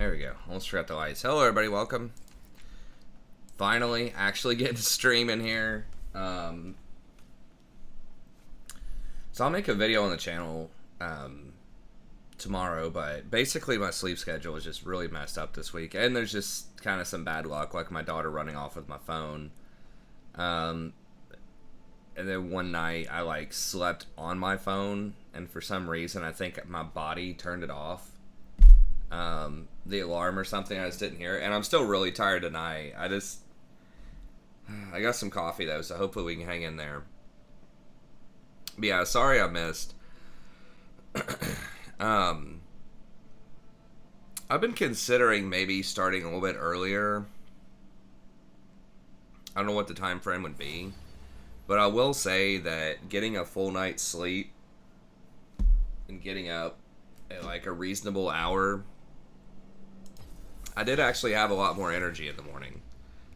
There we go. Almost forgot the lights. Hello, everybody. Welcome. Finally, actually getting to stream in here. So I'll make a video on the channel tomorrow, but basically my sleep schedule is just really messed up this week. And there's just kind of some bad luck, like my daughter running off with my phone. And then one night I slept on my phone, and for some reason I think my body turned it off. The alarm or something, I just didn't hear it, and I'm still really tired tonight. I got some coffee though, so hopefully we can hang in there. But yeah, sorry I missed. I've been considering maybe starting a little bit earlier. I don't know what the time frame would be, but I will say that getting a full night's sleep and getting up at like a reasonable hour, I did actually have a lot more energy in the morning,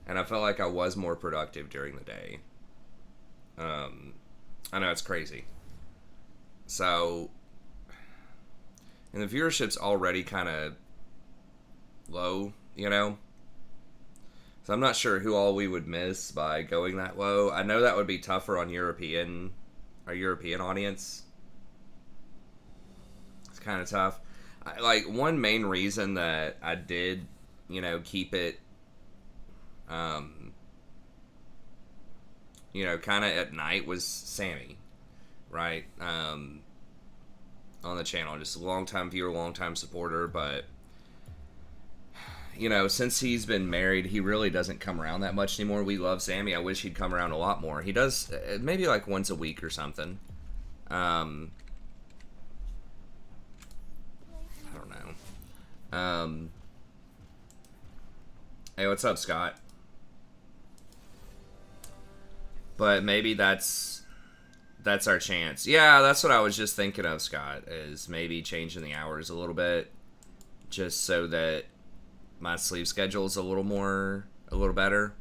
and I felt like I was more productive during the day. I know it's crazy. So, and the viewership's already kind of low, you know? So I'm not sure who all we would miss by going that low. I know that would be tougher on our European audience. It's kind of tough. One main reason that I did, keep it, kind of at night was Sammy, right? On the channel, just a long-time viewer, long-time supporter, but, since he's been married, he really doesn't come around that much anymore. We love Sammy. I wish he'd come around a lot more. He does, maybe like once a week or something. I don't know. Hey, what's up, Scott? But maybe that's our chance. Yeah, that's what I was just thinking of, Scott, is maybe changing the hours a little bit, just so that my sleep schedule is a little better.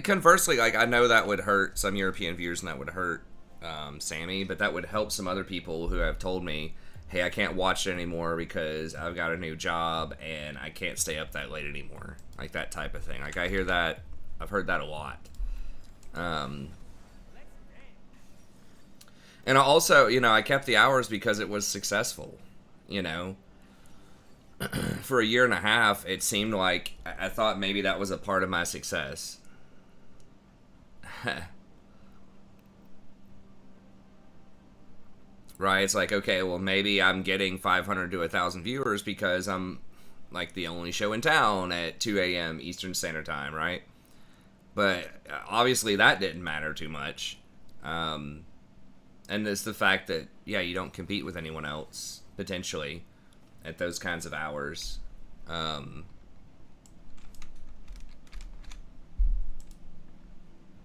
Conversely, I know that would hurt some European viewers and that would hurt Sammy, but that would help some other people who have told me, hey, I can't watch it anymore because I've got a new job and I can't stay up that late anymore. Like that type of thing. I hear that. I've heard that a lot. And I also, I kept the hours because it was successful, For a year and a half, it seemed like I thought maybe that was a part of my success. Right? It's like, okay, well, maybe I'm getting 500 to 1,000 viewers because I'm like the only show in town at 2 a.m. Eastern Standard Time, right? But obviously that didn't matter too much. And it's the fact that, yeah, you don't compete with anyone else, potentially, at those kinds of hours.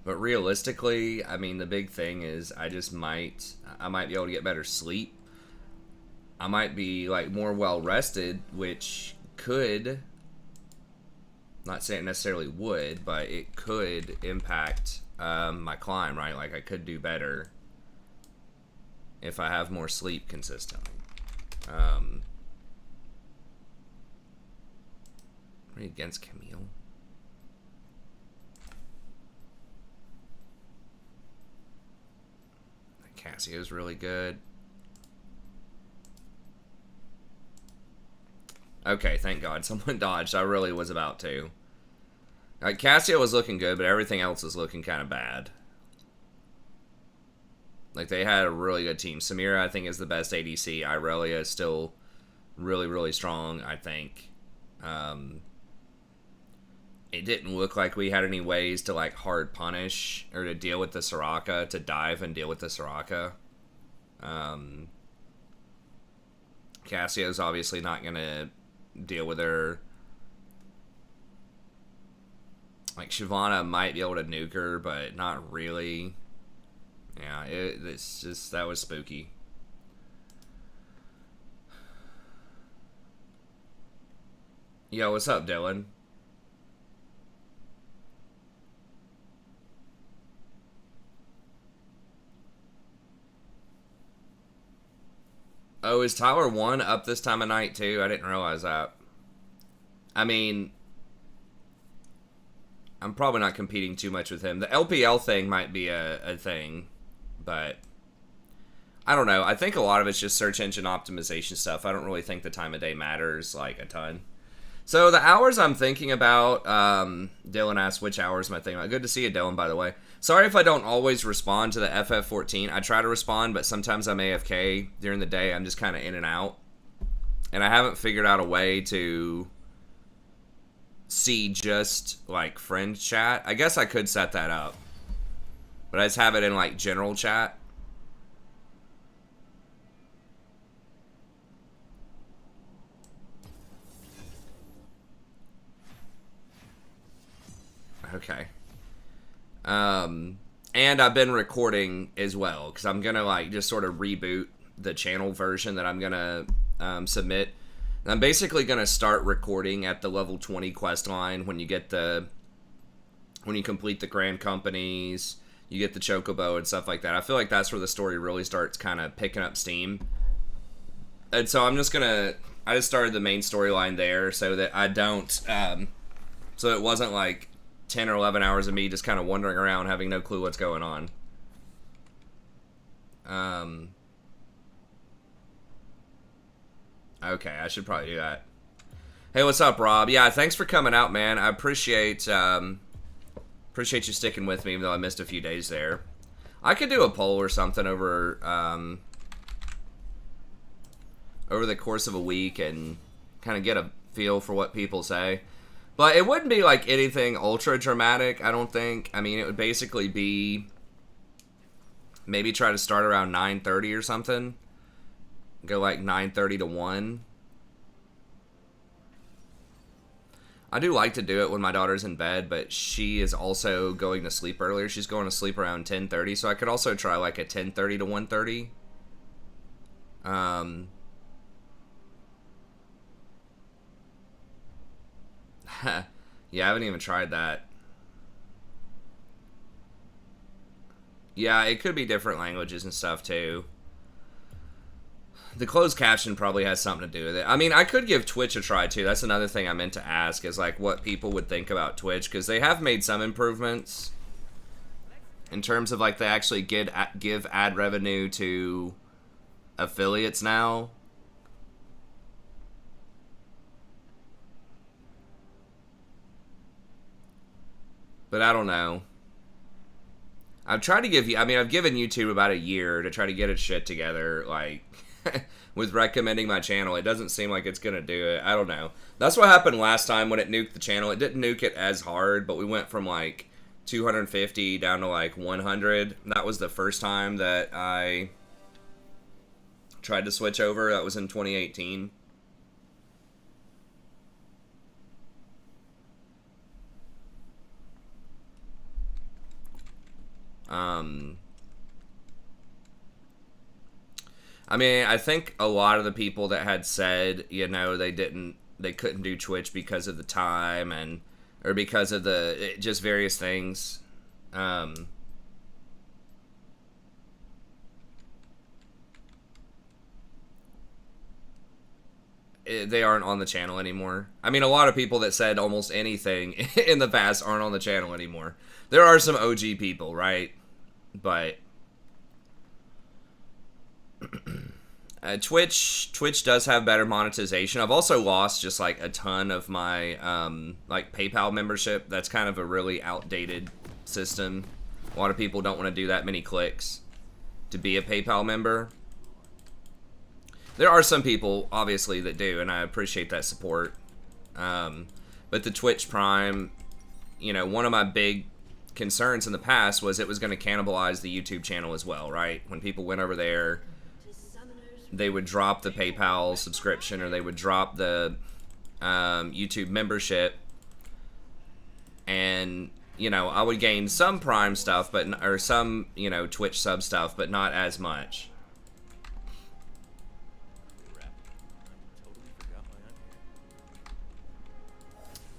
But realistically, I mean, the big thing is I might be able to get better sleep. I might be, more well-rested, which could, not saying it necessarily would, but it could impact my climb, right? I could do better if I have more sleep consistently. Are you against Camille? Cassio's really good. Okay, thank God someone dodged. I really was about to. Cassio was looking good, but everything else was looking kind of bad. They had a really good team. Samira, I think, is the best ADC. Irelia is still really, really strong, I think. It didn't look like we had any ways to, hard punish or to deal with the Soraka, to dive and deal with the Soraka. Cassio's obviously not going to deal with her. Shyvana might be able to nuke her, but not really. Yeah, that was spooky. Yo, what's up, Dylan? Oh, is Tyler 1 up this time of night, too? I didn't realize that. I mean, I'm probably not competing too much with him. The LPL thing might be a thing, but I don't know. I think a lot of it's just search engine optimization stuff. I don't really think the time of day matters, like, a ton. So the hours I'm thinking about, Dylan asked which hours am I thinking about. Good to see you, Dylan, by the way. Sorry if I don't always respond to the FF14. I try to respond, but sometimes I'm AFK during the day. I'm just kind of in and out. And I haven't figured out a way to see just, like, friend chat. I guess I could set that up. But I just have it in, like, general chat. Okay. And I've been recording as well, because I'm gonna, like, just sort of reboot the channel version that I'm gonna submit. And I'm basically gonna start recording at the level 20 quest line when you complete the Grand Companies, you get the Chocobo and stuff like that. I feel like that's where the story really starts kind of picking up steam. And so I just started the main storyline there so that I don't, so it wasn't like 10 or 11 hours of me just kind of wandering around having no clue what's going on. Okay, I should probably do that. Hey, what's up, Rob? Yeah, thanks for coming out, man. I appreciate you sticking with me, even though I missed a few days there. I could do a poll or something over the course of a week and kind of get a feel for what people say. But it wouldn't be like anything ultra dramatic, I don't think. I mean, it would basically be maybe try to start around 9:30 or something. Go like 9:30 to 1. I do like to do it when my daughter's in bed, but she is also going to sleep earlier. She's going to sleep around 10:30, so I could also try like a 10:30 to 1:30. Yeah, I haven't even tried that. Yeah, it could be different languages and stuff too. The closed caption probably has something to do with it. I mean, I could give Twitch a try too. That's another thing I meant to ask, is like what people would think about Twitch, because they have made some improvements in terms of like they actually give ad revenue to affiliates now. But I don't know. I've tried to give you, I mean, I've given YouTube about a year to try to get its shit together, like, with recommending my channel. It doesn't seem like it's gonna do it. I don't know. That's what happened last time when it nuked the channel. It didn't nuke it as hard, but we went from, like, 250 down to, like, 100. That was the first time that I tried to switch over. That was in 2018. I mean, I think a lot of the people that had said, you know, they couldn't do Twitch because of the time or because of just various things. They aren't on the channel anymore. I mean, a lot of people that said almost anything in the past aren't on the channel anymore. There are some OG people, right? But Twitch does have better monetization. I've also lost just like a ton of my like PayPal membership. That's kind of a really outdated system. A lot of people don't want to do that many clicks to be a PayPal member. There are some people, obviously, that do, and I appreciate that support. But the Twitch Prime, you know, one of my big concerns in the past was it was going to cannibalize the YouTube channel as well, right? When people went over there, they would drop the PayPal subscription or they would drop the YouTube membership, and, you know, I would gain some Prime stuff, or some, you know, Twitch sub stuff, but not as much.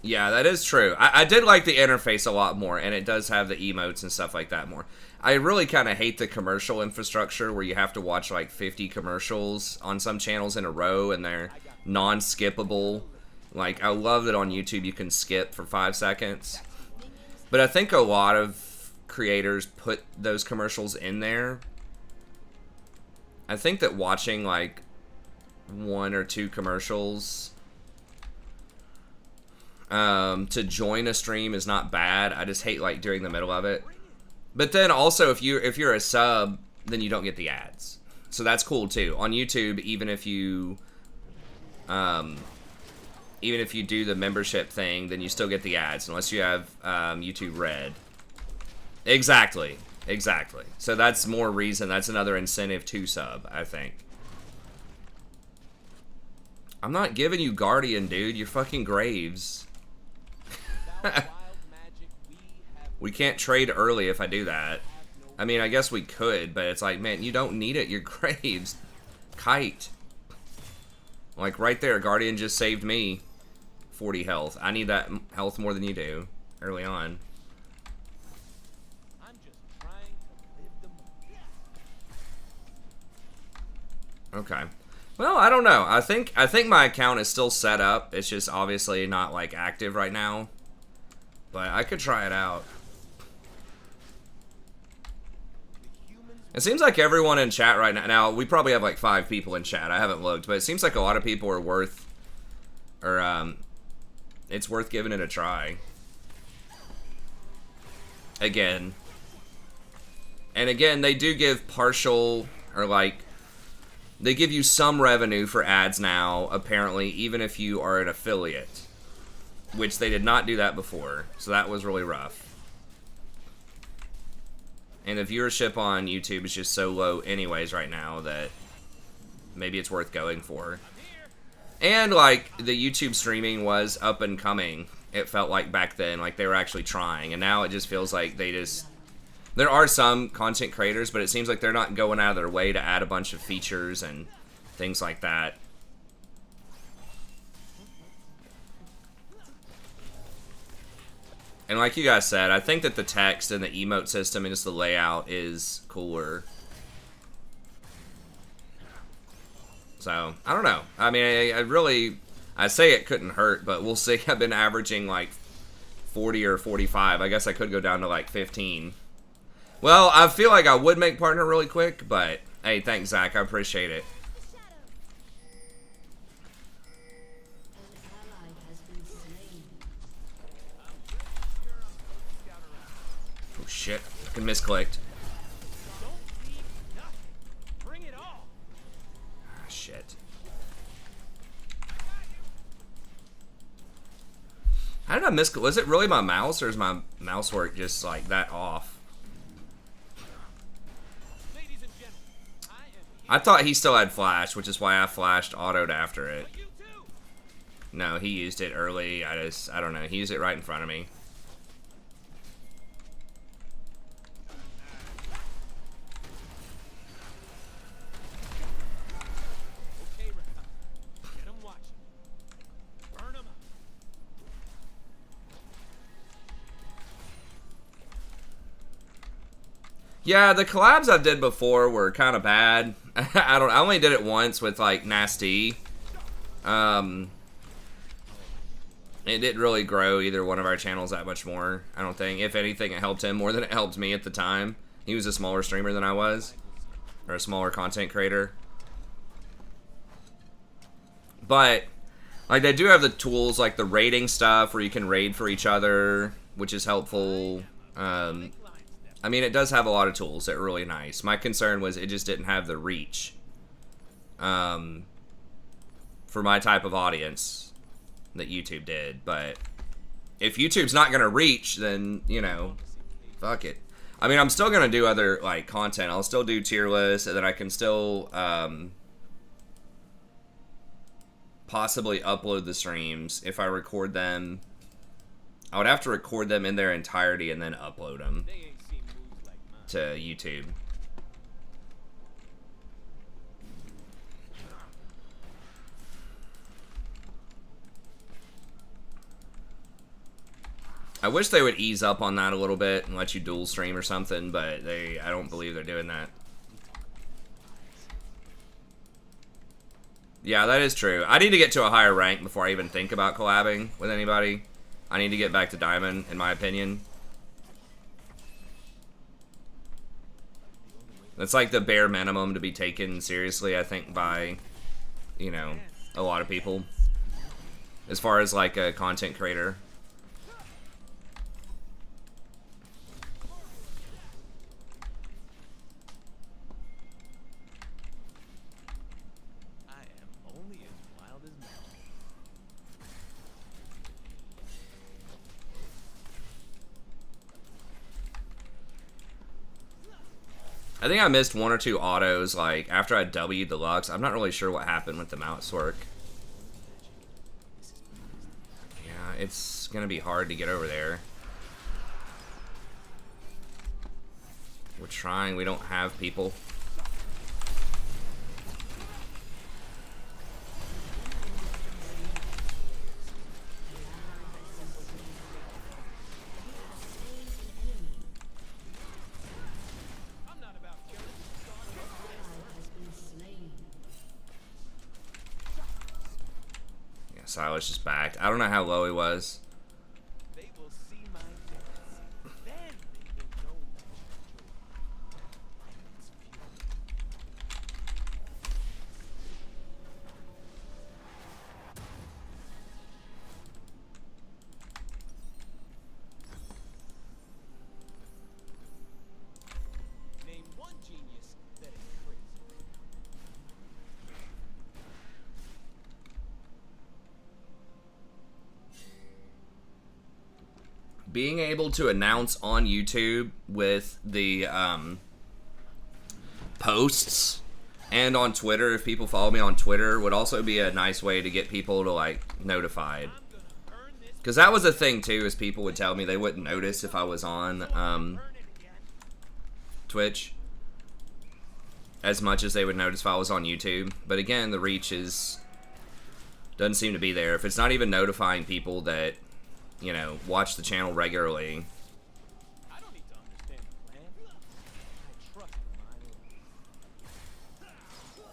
Yeah, that is true. I did like the interface a lot more, and it does have the emotes and stuff like that more. I really kind of hate the commercial infrastructure where you have to watch like 50 commercials on some channels in a row, and they're non-skippable. Like, I love that on YouTube you can skip for 5 seconds. But I think a lot of creators put those commercials in there. I think that watching, like, 1 or 2 commercials to join a stream is not bad. I just hate, like, during the middle of it. But then also, if you're a sub, then you don't get the ads. So that's cool, too. On YouTube, even if you do the membership thing, then you still get the ads, unless you have YouTube Red. Exactly. Exactly. So that's more reason. That's another incentive to sub, I think. I'm not giving you Guardian, dude. You're fucking Graves. We can't trade early if I do that. I mean, I guess we could, but it's like, man, you don't need it. You're Graves. Kite. Like, right there, Guardian just saved me 40 health. I need that health more than you do early on. I'm just trying to live the moment. Okay. Well, I don't know. I think my account is still set up. It's just obviously not, like, active right now. But I could try it out. It seems like everyone in chat right now. Now, we probably have like 5 people in chat. I haven't looked, but it seems like a lot of people are worth, or it's worth giving it a try. Again. And again, they do give partial, or like, they give you some revenue for ads now, apparently, even if you are an affiliate. Which they did not do that before, so that was really rough. And the viewership on YouTube is just so low anyways right now that maybe it's worth going for. And, like, the YouTube streaming was up and coming, it felt like back then. Like, they were actually trying. And now it just feels like they just... There are some content creators, but it seems like they're not going out of their way to add a bunch of features and things like that. And like you guys said, I think that the text and the emote system and just the layout is cooler. So, I don't know. I mean, I say it couldn't hurt, but we'll see. I've been averaging like 40 or 45. I guess I could go down to like 15. Well, I feel like I would make partner really quick, but hey, thanks, Zach. I appreciate it. Oh shit, fucking misclicked. Ah, shit. How did I misclick? Was it really my mouse, or is my mouse work just like that off? I thought he still had flash, which is why I flashed autoed after it. No, he used it early. I don't know. He used it right in front of me. Okay, Rakan. Get him watching. Burn him up. Yeah, the collabs I did before were kind of bad. I only did it once with like Nasty. It didn't really grow either one of our channels that much more, I don't think. If anything, it helped him more than it helped me at the time. He was a smaller streamer than I was, or a smaller content creator. But like, they do have the tools like the raiding stuff where you can raid for each other, which is helpful. I mean, it does have a lot of tools that are really nice. My concern was it just didn't have the reach for my type of audience that YouTube did. But if YouTube's not going to reach, then, you know, fuck it. I mean, I'm still going to do other, like, content. I'll still do tier lists, and then I can still possibly upload the streams if I record them. I would have to record them in their entirety and then upload them to YouTube. I wish they would ease up on that a little bit and let you dual stream or something, but I don't believe they're doing that. Yeah, that is true. I need to get to a higher rank before I even think about collabing with anybody. I need to get back to Diamond, in my opinion. That's like the bare minimum to be taken seriously, I think, by, you know, a lot of people. As far as like a content creator. I am only as wild as magic. I think I missed one or two autos, like, after I W'd the Lux. I'm not really sure what happened with the mouse work. Yeah, it's gonna be hard to get over there. We're trying, we don't have people. I'm not about killing. Yeah, Silas just backed. I don't know how low he was. They will see my dance. Then they will know Name one genius that ain't crazy. Being able to announce on YouTube with the posts and on Twitter, if people follow me on Twitter, would also be a nice way to get people to like notified. I'm gonna earn this. Because that was a thing too, is people would tell me they wouldn't notice if I was on Earn it again. Twitch as much as they would notice if I was on YouTube. But again, the reach doesn't seem to be there. If it's not even notifying people that, you know, watch the channel regularly. I don't need to understand the plan. I trust my lord.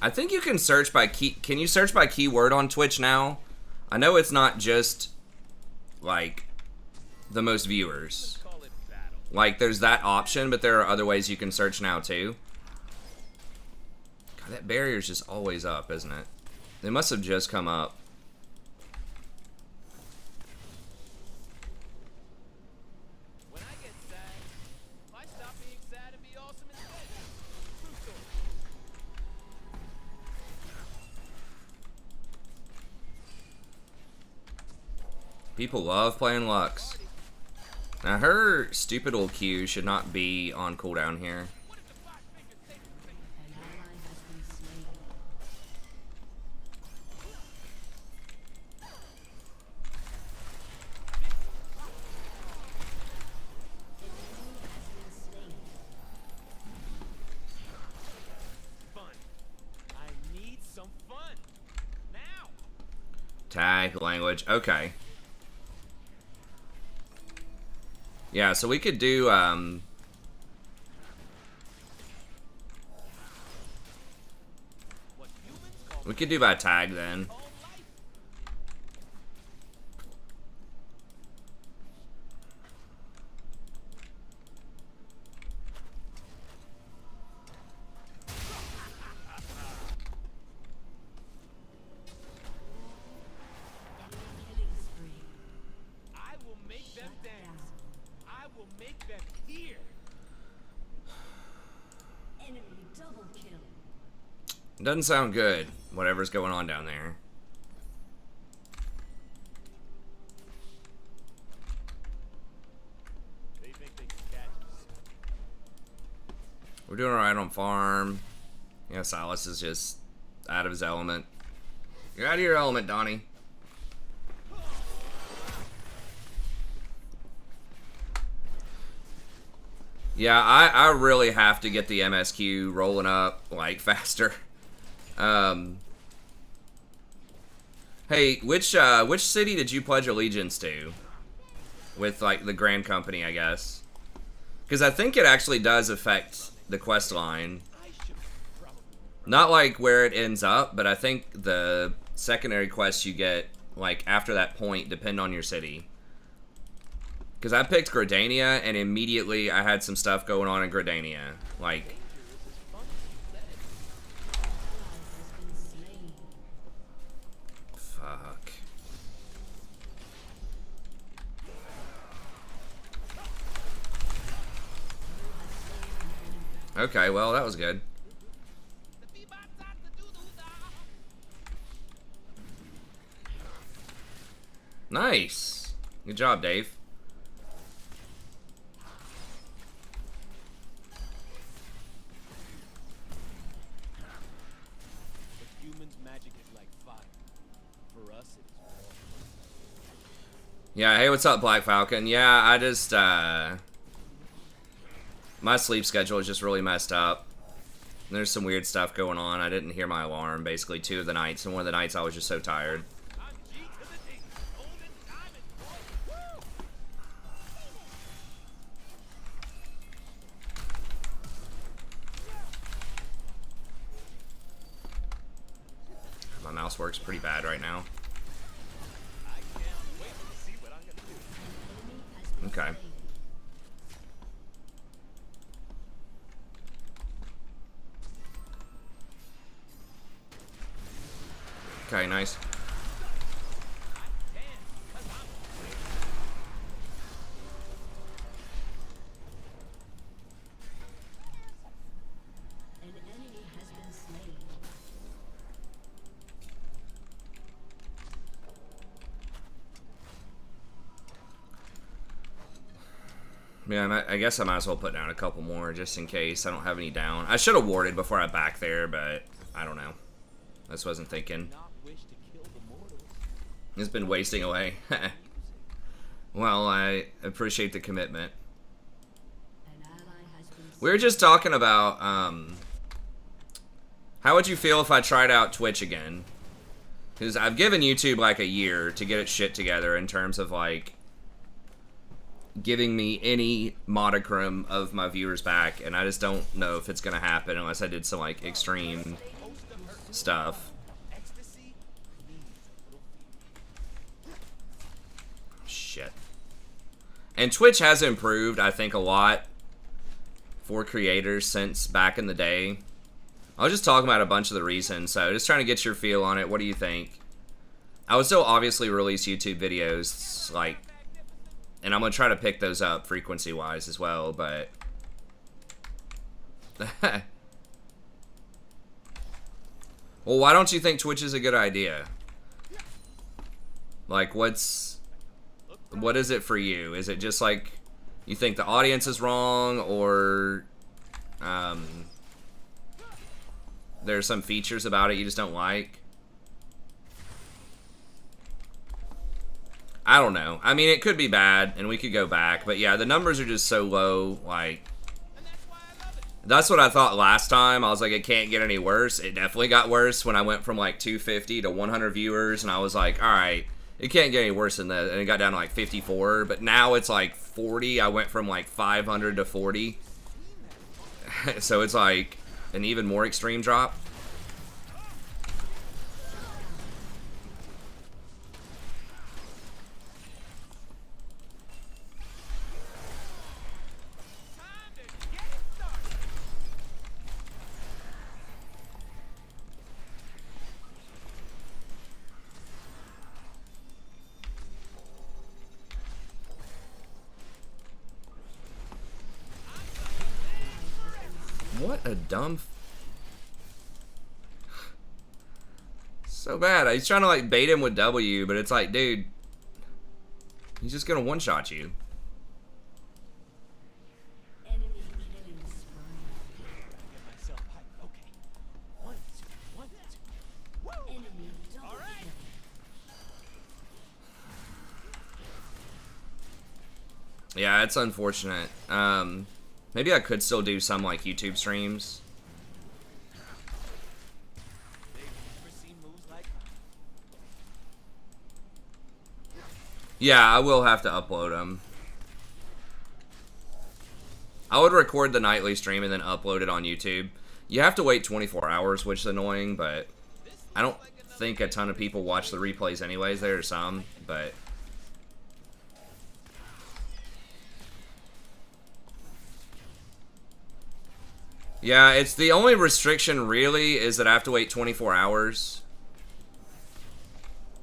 I think you can search by key. Can you search by keyword on Twitch now? I know it's not just like the most viewers. Call it battle. Like there's that option, but there are other ways you can search now too. God, that barrier's just always up, isn't it? They must have just come up. When I get sad, I stop being sad and be awesome instead. True story. People love playing Lux. Now her stupid old Q should not be on cooldown here. What if the five fingers say the thing? Fun. I need some fun. Now. Tag language. Okay. Yeah, so we could do What humans call we could do by tag then. all life. I will make them dance. I will make them hear. Enemy double kill. Doesn't sound good, whatever's going on down there. They think they can catch us. We're doing alright on farm. Yeah, Silas is just out of his element. You're out of your element, Donnie. Yeah, I really have to get the MSQ rolling up, like, faster. Hey, which city did you pledge allegiance to? With, like, the Grand Company, I guess. Because I think it actually does affect the quest line. I should probably. Not like where it ends up, but I think the secondary quests you get like after that point depend on your city. Because I picked Gridania, and immediately I had some stuff going on in Gridania. Like, fuck. Okay, well, that was good. Nice. Good job, Dave. For humans, magic is like fire. For us, it is war. Yeah, hey, what's up, Black Falcon? Yeah, I just, my sleep schedule is just really messed up. There's some weird stuff going on. I didn't hear my alarm basically 2 of the nights, and one of the nights I was just so tired. I'm G to the D. Golden diamond, boy. Woo! My mouse works pretty bad right now. I can't wait to see what I'm gonna do. Okay. Okay, nice. An enemy has been slain. Yeah, I guess I might as well put down a couple more just in case I don't have any down. I should have warded before I back there, but I don't know. I just wasn't thinking. Not wish to kill the mortals. It's been wasting away. Well, I appreciate the commitment. An ally has been We were just talking about, how would you feel if I tried out Twitch again? Because I've given YouTube like a year to get its shit together in terms of like giving me any modicum of my viewers back, and I just don't know if it's gonna happen unless I did some like extreme stuff. Ecstasy needs a little fear. Shit. And Twitch has improved, I think, a lot for creators since back in the day. I was just talking about a bunch of the reasons, so just trying to get your feel on it. What do you think? I would still obviously release YouTube videos, like, and I'm going to try to pick those up frequency-wise as well, but... Well, why don't you think Twitch is a good idea? Like, what is it for you? Is it just like you think the audience is wrong, or there's some features about it you just don't like? I don't know. I mean, it could be bad, and we could go back, but yeah, the numbers are just so low, like... That's what I thought last time. I was like, it can't get any worse. It definitely got worse when I went from like 250 to 100 viewers, and I was like, alright, it can't get any worse than that, and it got down to like 54, but now it's like 40. I went from like 500 to 40. So it's like an even more extreme drop. What a dumb... So bad. He's trying to like bait him with W, but it's like, dude, he's just gonna one-shot you. enemy killing spree. Get myself hyped. Okay. 1, 2, 1, 2. Woo! Enemy double All right. kill. Yeah, it's unfortunate. Maybe I could still do some like YouTube streams. Ever seen moves like Yeah, I will have to upload them. I would record the nightly stream and then upload it on YouTube. You have to wait 24 hours, which is annoying, but I don't think a ton of people watch the replays anyways. There are some, but... Yeah, it's the only restriction really is that I have to wait 24 hours.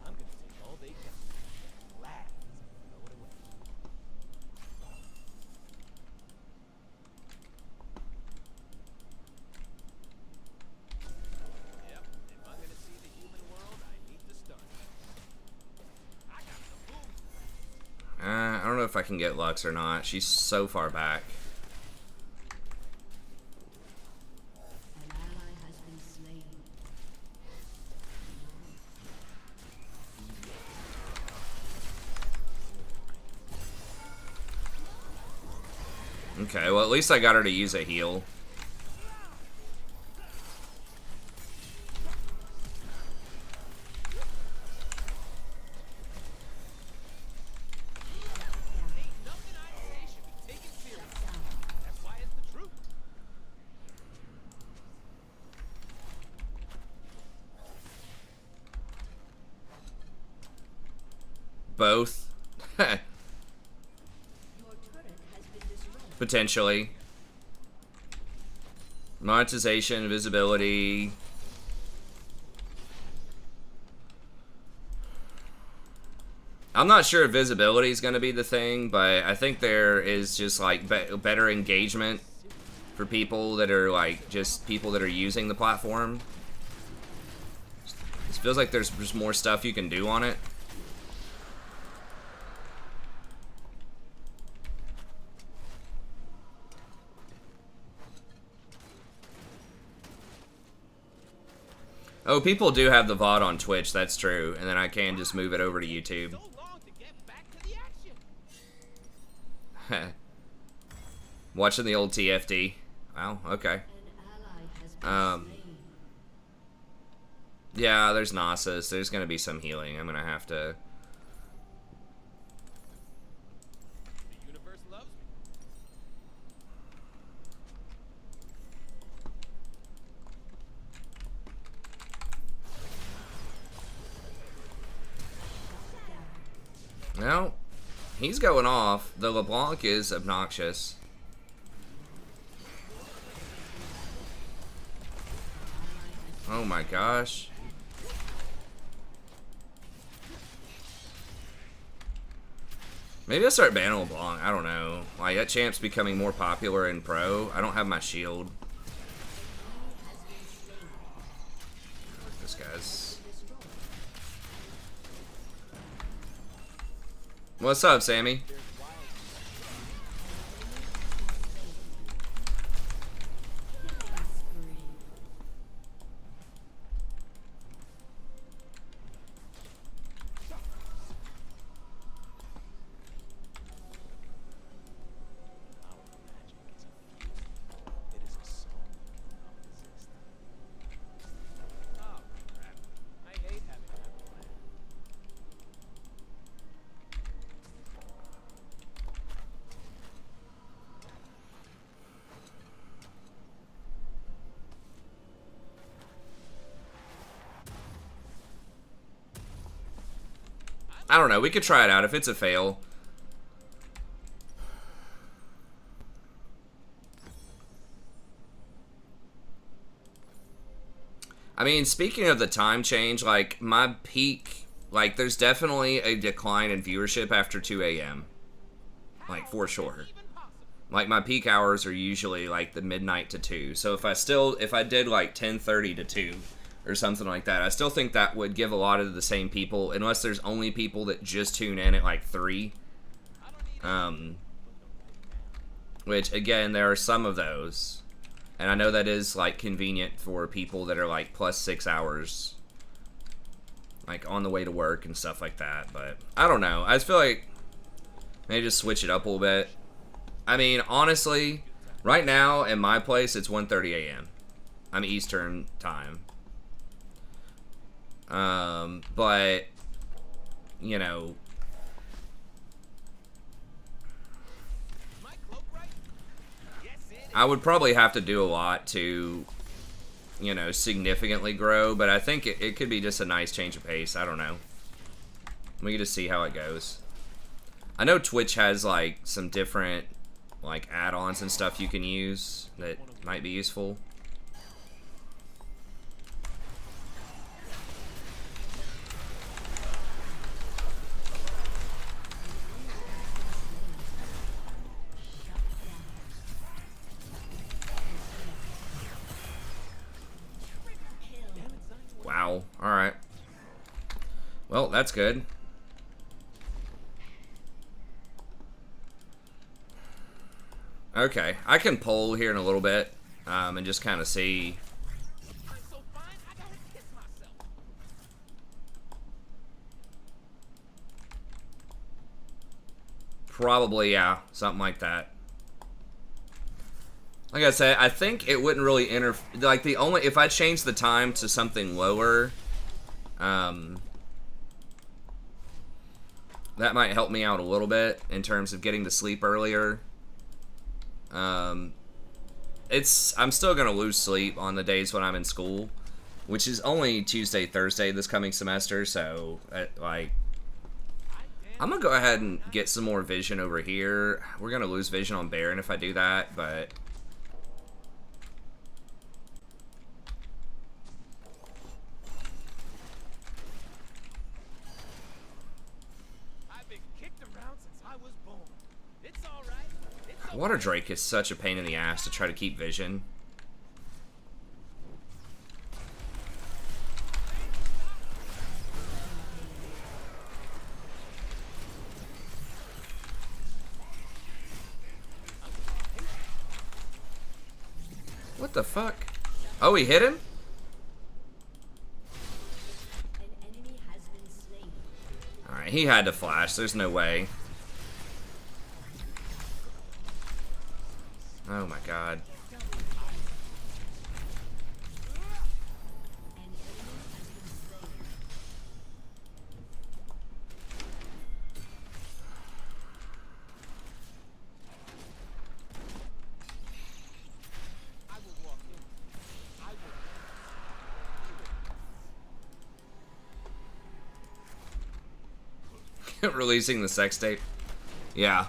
I'm gonna take all they got. Laugh. Throw it away. Yep. If I'm gonna see the human world, I need to start. I got the boom. I don't know if I can get Lux or not. She's so far back. An ally has been slain. Okay, well at least I got her to use a heal. Ain't nothing I say should be taken seriously. That's why it's the truth. Both. Your turret has been destroyed. Potentially. Monetization, visibility. I'm not sure if visibility is going to be the thing, but I think there is just like better engagement for people that are like just people that are using the platform. It feels like there's just more stuff you can do on it. Oh, people do have the VOD on Twitch, that's true. And then I can just move it over to YouTube. So long to get back to the action. Watching the old TFT. Wow, okay. An ally has been Um, slain. Yeah, there's Nasus. There's gonna be some healing. I'm gonna have to... The universe loves me. Well, he's going off. The LeBlanc is obnoxious. Oh my gosh. Maybe I'll start banning LeBlanc. I don't know. Like, that champ's becoming more popular in Pro. I don't have my shield. This guy's... What's up, Sammy? Oh, crap. I hate having to have a plan. I don't know. We could try it out if it's a fail. I mean, speaking of the time change, like, my peak, like, there's definitely a decline in viewership after 2 a.m. Like, for sure. Even possible. Like, my peak hours are usually, like, the midnight to 2. So if I did, like, 10:30 to 2 or something like that, I still think that would give a lot of the same people, unless there's only people that just tune in at, like, 3. I don't need Which, again, there are some of those. And I know that is, like, convenient for people that are, like, plus 6 hours. Like, on the way to work and stuff like that. But, I don't know. I just feel like maybe just switch it up a little bit. I mean, honestly, right now, in my place, it's 1:30 a.m. I'm Eastern time. But, you know... my cloak right. I would probably have to do a lot to, you know, significantly grow, but I think it could be just a nice change of pace. I don't know. We can just see how it goes. I know Twitch has, like, some different, like, add-ons and stuff you can use that might be useful. Wow. Alright. Well, that's good. Okay. I can poll here in a little bit, and just kind of see. I'm so fine, I gotta kiss myself. Probably, yeah. Something like that. Like I said, I think it wouldn't really like, the only... If I change the time to something lower, that might help me out a little bit in terms of getting to sleep earlier. I'm still gonna lose sleep on the days when I'm in school, which is only Tuesday, Thursday this coming semester, so, like... I'm gonna go ahead and get some more vision over here. We're gonna lose vision on Baron if I do that, but... Water Drake is such a pain in the ass to try to keep vision. What the fuck? Oh, he hit him? Alright, he had to flash. There's no way. Oh my god. Releasing the sex tape. Yeah.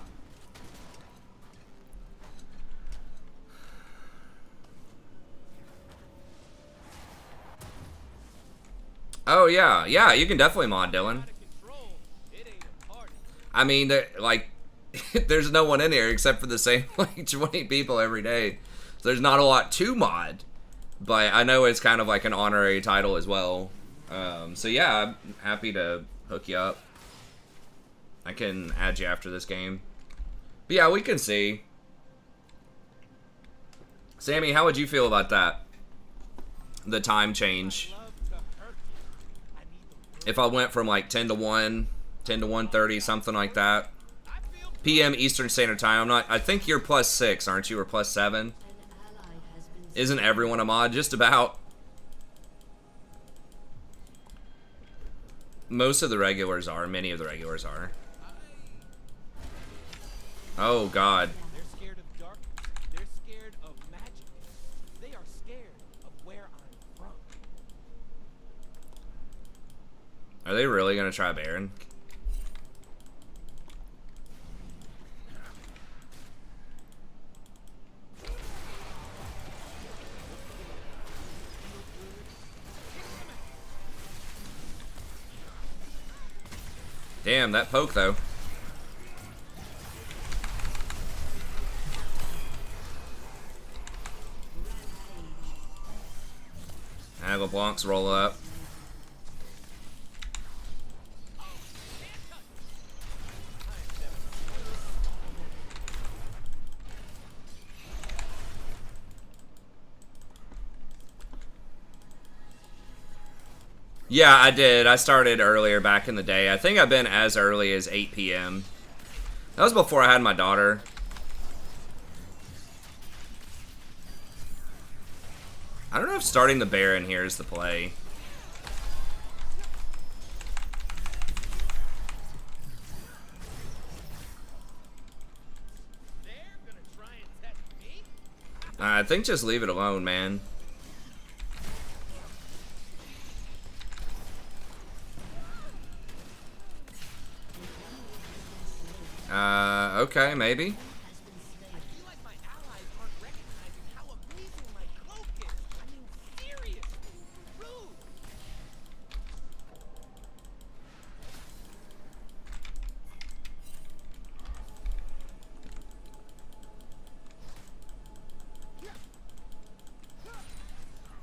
Oh yeah, yeah, you can definitely mod Dylan. I mean, like, there's no one in here except for the same, like, 20 people every day. So there's not a lot to mod. But I know it's kind of like an honorary title as well. So yeah, I'm happy to hook you up. I can add you after this game. But yeah, we can see. Sammy, how would you feel about that? The time change. If I went from like 10 to 1, 10 to 1:30, something like that. PM Eastern Standard Time. I'm not... I think you're +6, aren't you? Or +7? Isn't everyone a mod? Just about. Most of the regulars are. Many of the regulars are. Oh, God. They're scared of darkness. They're scared of magic. They are scared of where I'm from. Are they really going to try Baron? Damn, that poke, though. And LeBlanc's roll up. Yeah, I did. I started earlier back in the day. I think I've been as early as 8 p.m. That was before I had my daughter. I don't know if starting the Baron here is the play. They're gonna try and test me? I think just leave it alone, man. Okay, maybe. I feel like my allies aren't recognizing how amazing my cloak is. I mean, seriously, rude.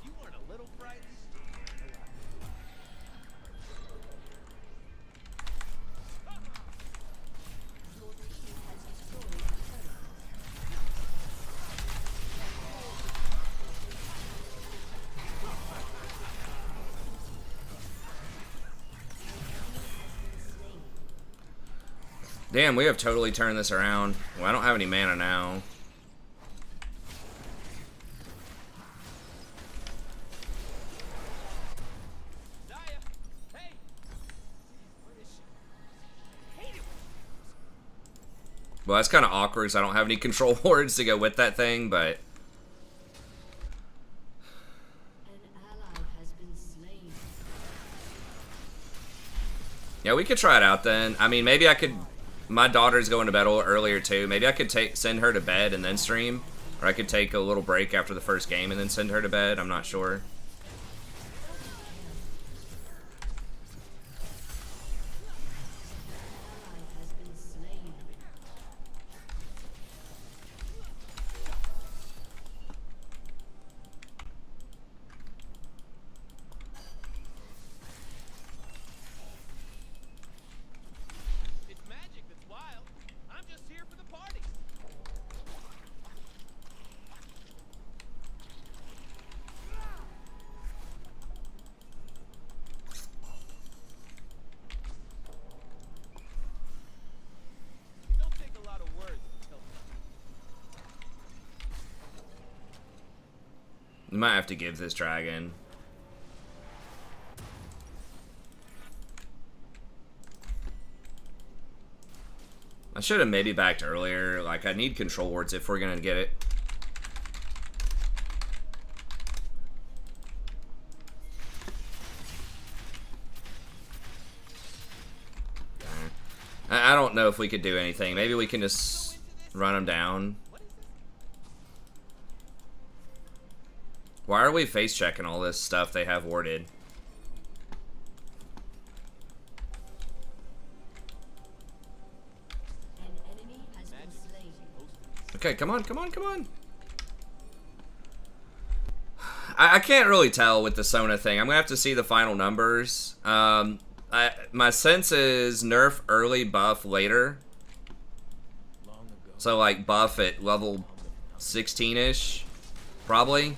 You weren't a little frightened? Damn, we have totally turned this around. Well, I don't have any mana now. Daya, hey! Where is she? I hate it. Well, that's kind of awkward because I don't have any control wards to go with that thing, but... An ally has been slain. Yeah, we could try it out then. I mean, maybe I could... My daughter's going to bed a little earlier too. Maybe I could send her to bed and then stream. Or I could take a little break after the first game and then send her to bed. I'm not sure. Ally has been slain. It's magic that's wild. I'm just here for the party. It don't take a lot of words to tell something. You might have to give this dragon. I should have maybe backed earlier. Like, I need control wards if we're gonna get it. I don't know if we could do anything. Maybe we can just run them down. What is this? Why are we face checking all this stuff they have warded? An enemy has been slain. Okay, come on, come on, come on. I can't really tell with the Sona thing. I'm gonna have to see the final numbers. My sense is nerf early, buff later. So like buff at level 16-ish, probably.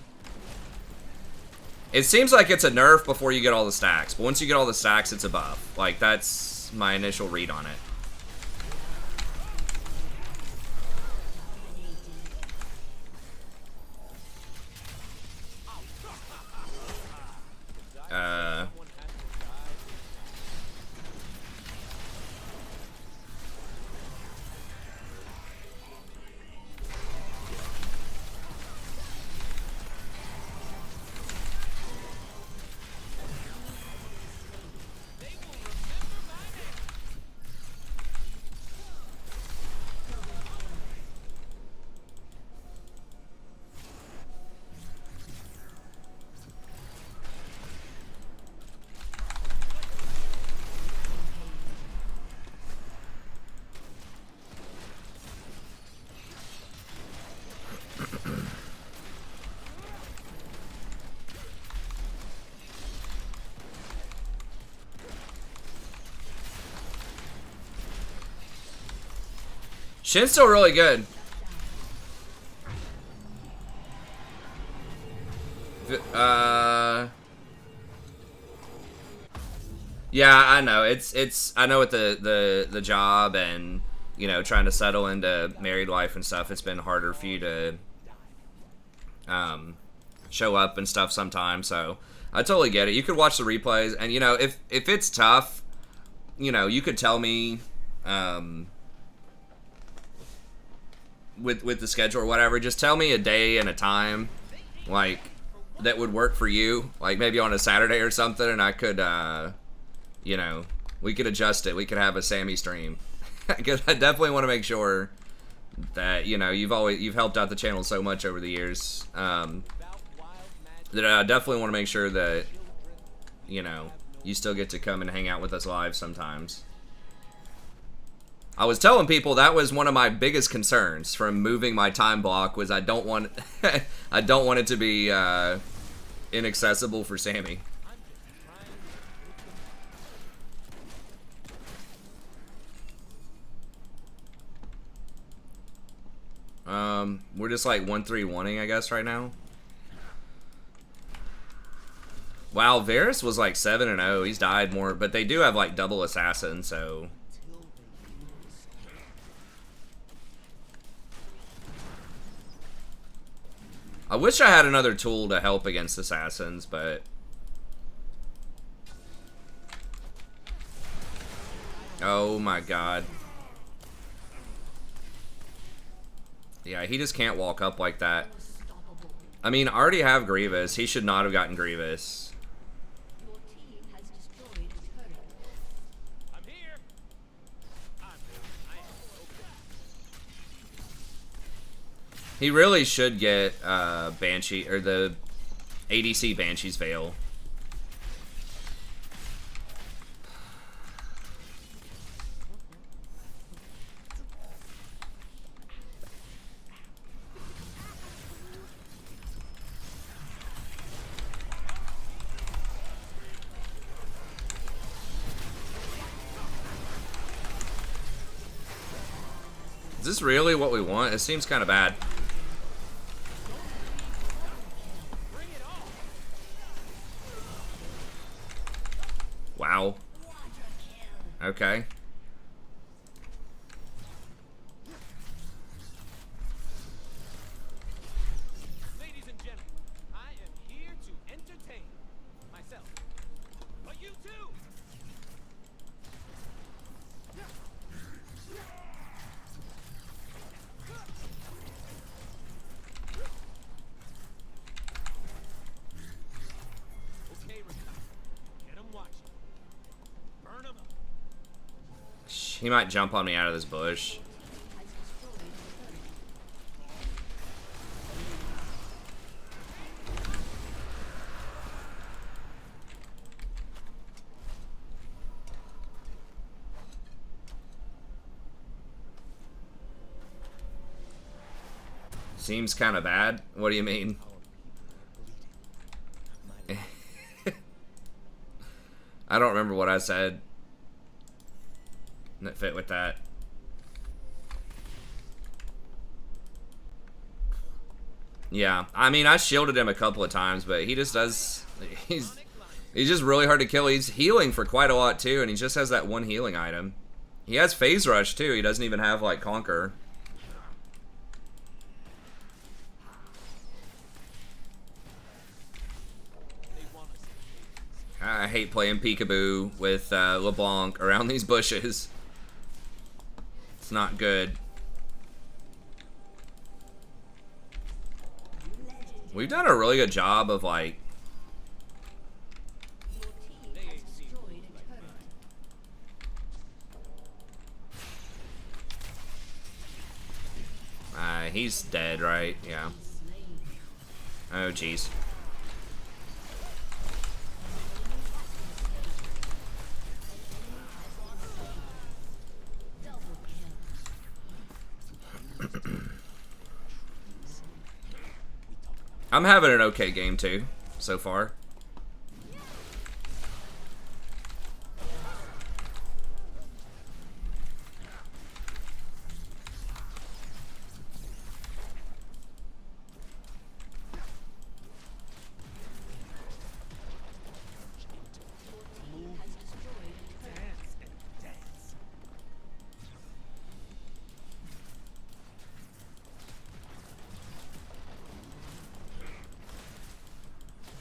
It seems like it's a nerf before you get all the stacks, but once you get all the stacks, it's a buff. Like, that's my initial read on it. Someone has to die. They will remember my name. Shin's still really good. Yeah, I know. I know with the job and, you know, trying to settle into married life and stuff, it's been harder for you to show up and stuff sometimes, so I totally get it. You could watch the replays and, you know, if it's tough, you know, you could tell me with the schedule or whatever, just tell me a day and a time, like, that would work for you. Like, maybe on a Saturday or something, and I could, you know, we could adjust it. We could have a Sammy stream. Because I definitely want to make sure that, you know, you've helped out the channel so much over the years, that I definitely want to make sure that, you know, you still get to come and hang out with us live sometimes. I was telling people that was one of my biggest concerns from moving my time block, was I don't want I don't want it to be inaccessible for Sammy. We're just like 1-3-1-ing, I guess, right now. Wow, Varys was like 7-0. He's died more, but they do have like double assassin, so. I wish I had another tool to help against assassins, but. Oh my god. Yeah, he just can't walk up like that. I mean, I already have Grievous. He should not have gotten Grievous. Your team has destroyed a turret. I'm here. I am He really should get Banshee, or the ADC Banshee's Veil. Is this really what we want? It seems kind of bad. Wow. Okay. Ladies and gentlemen, I am here to entertain myself. But you too. Okay, Rakan. Get him watching. Burn him up. He might jump on me out of this bush. Has destroyed a turret. Seems kind of bad. What do you mean? I don't remember what I said that fit with that. Yeah, I mean, I shielded him a couple of times, but he just does. He's just really hard to kill. He's healing for quite a lot too, and he just has that one healing item. He has Phase Rush too. He doesn't even have like Conquer. I hate playing peekaboo with LeBlanc around these bushes. It's not good. We've done a really good job of like. Your team has destroyed a turret. He's dead, right? Yeah. Slain. Oh, jeez. Double kill. I'm having an okay game too, so far. Has destroyed a turret.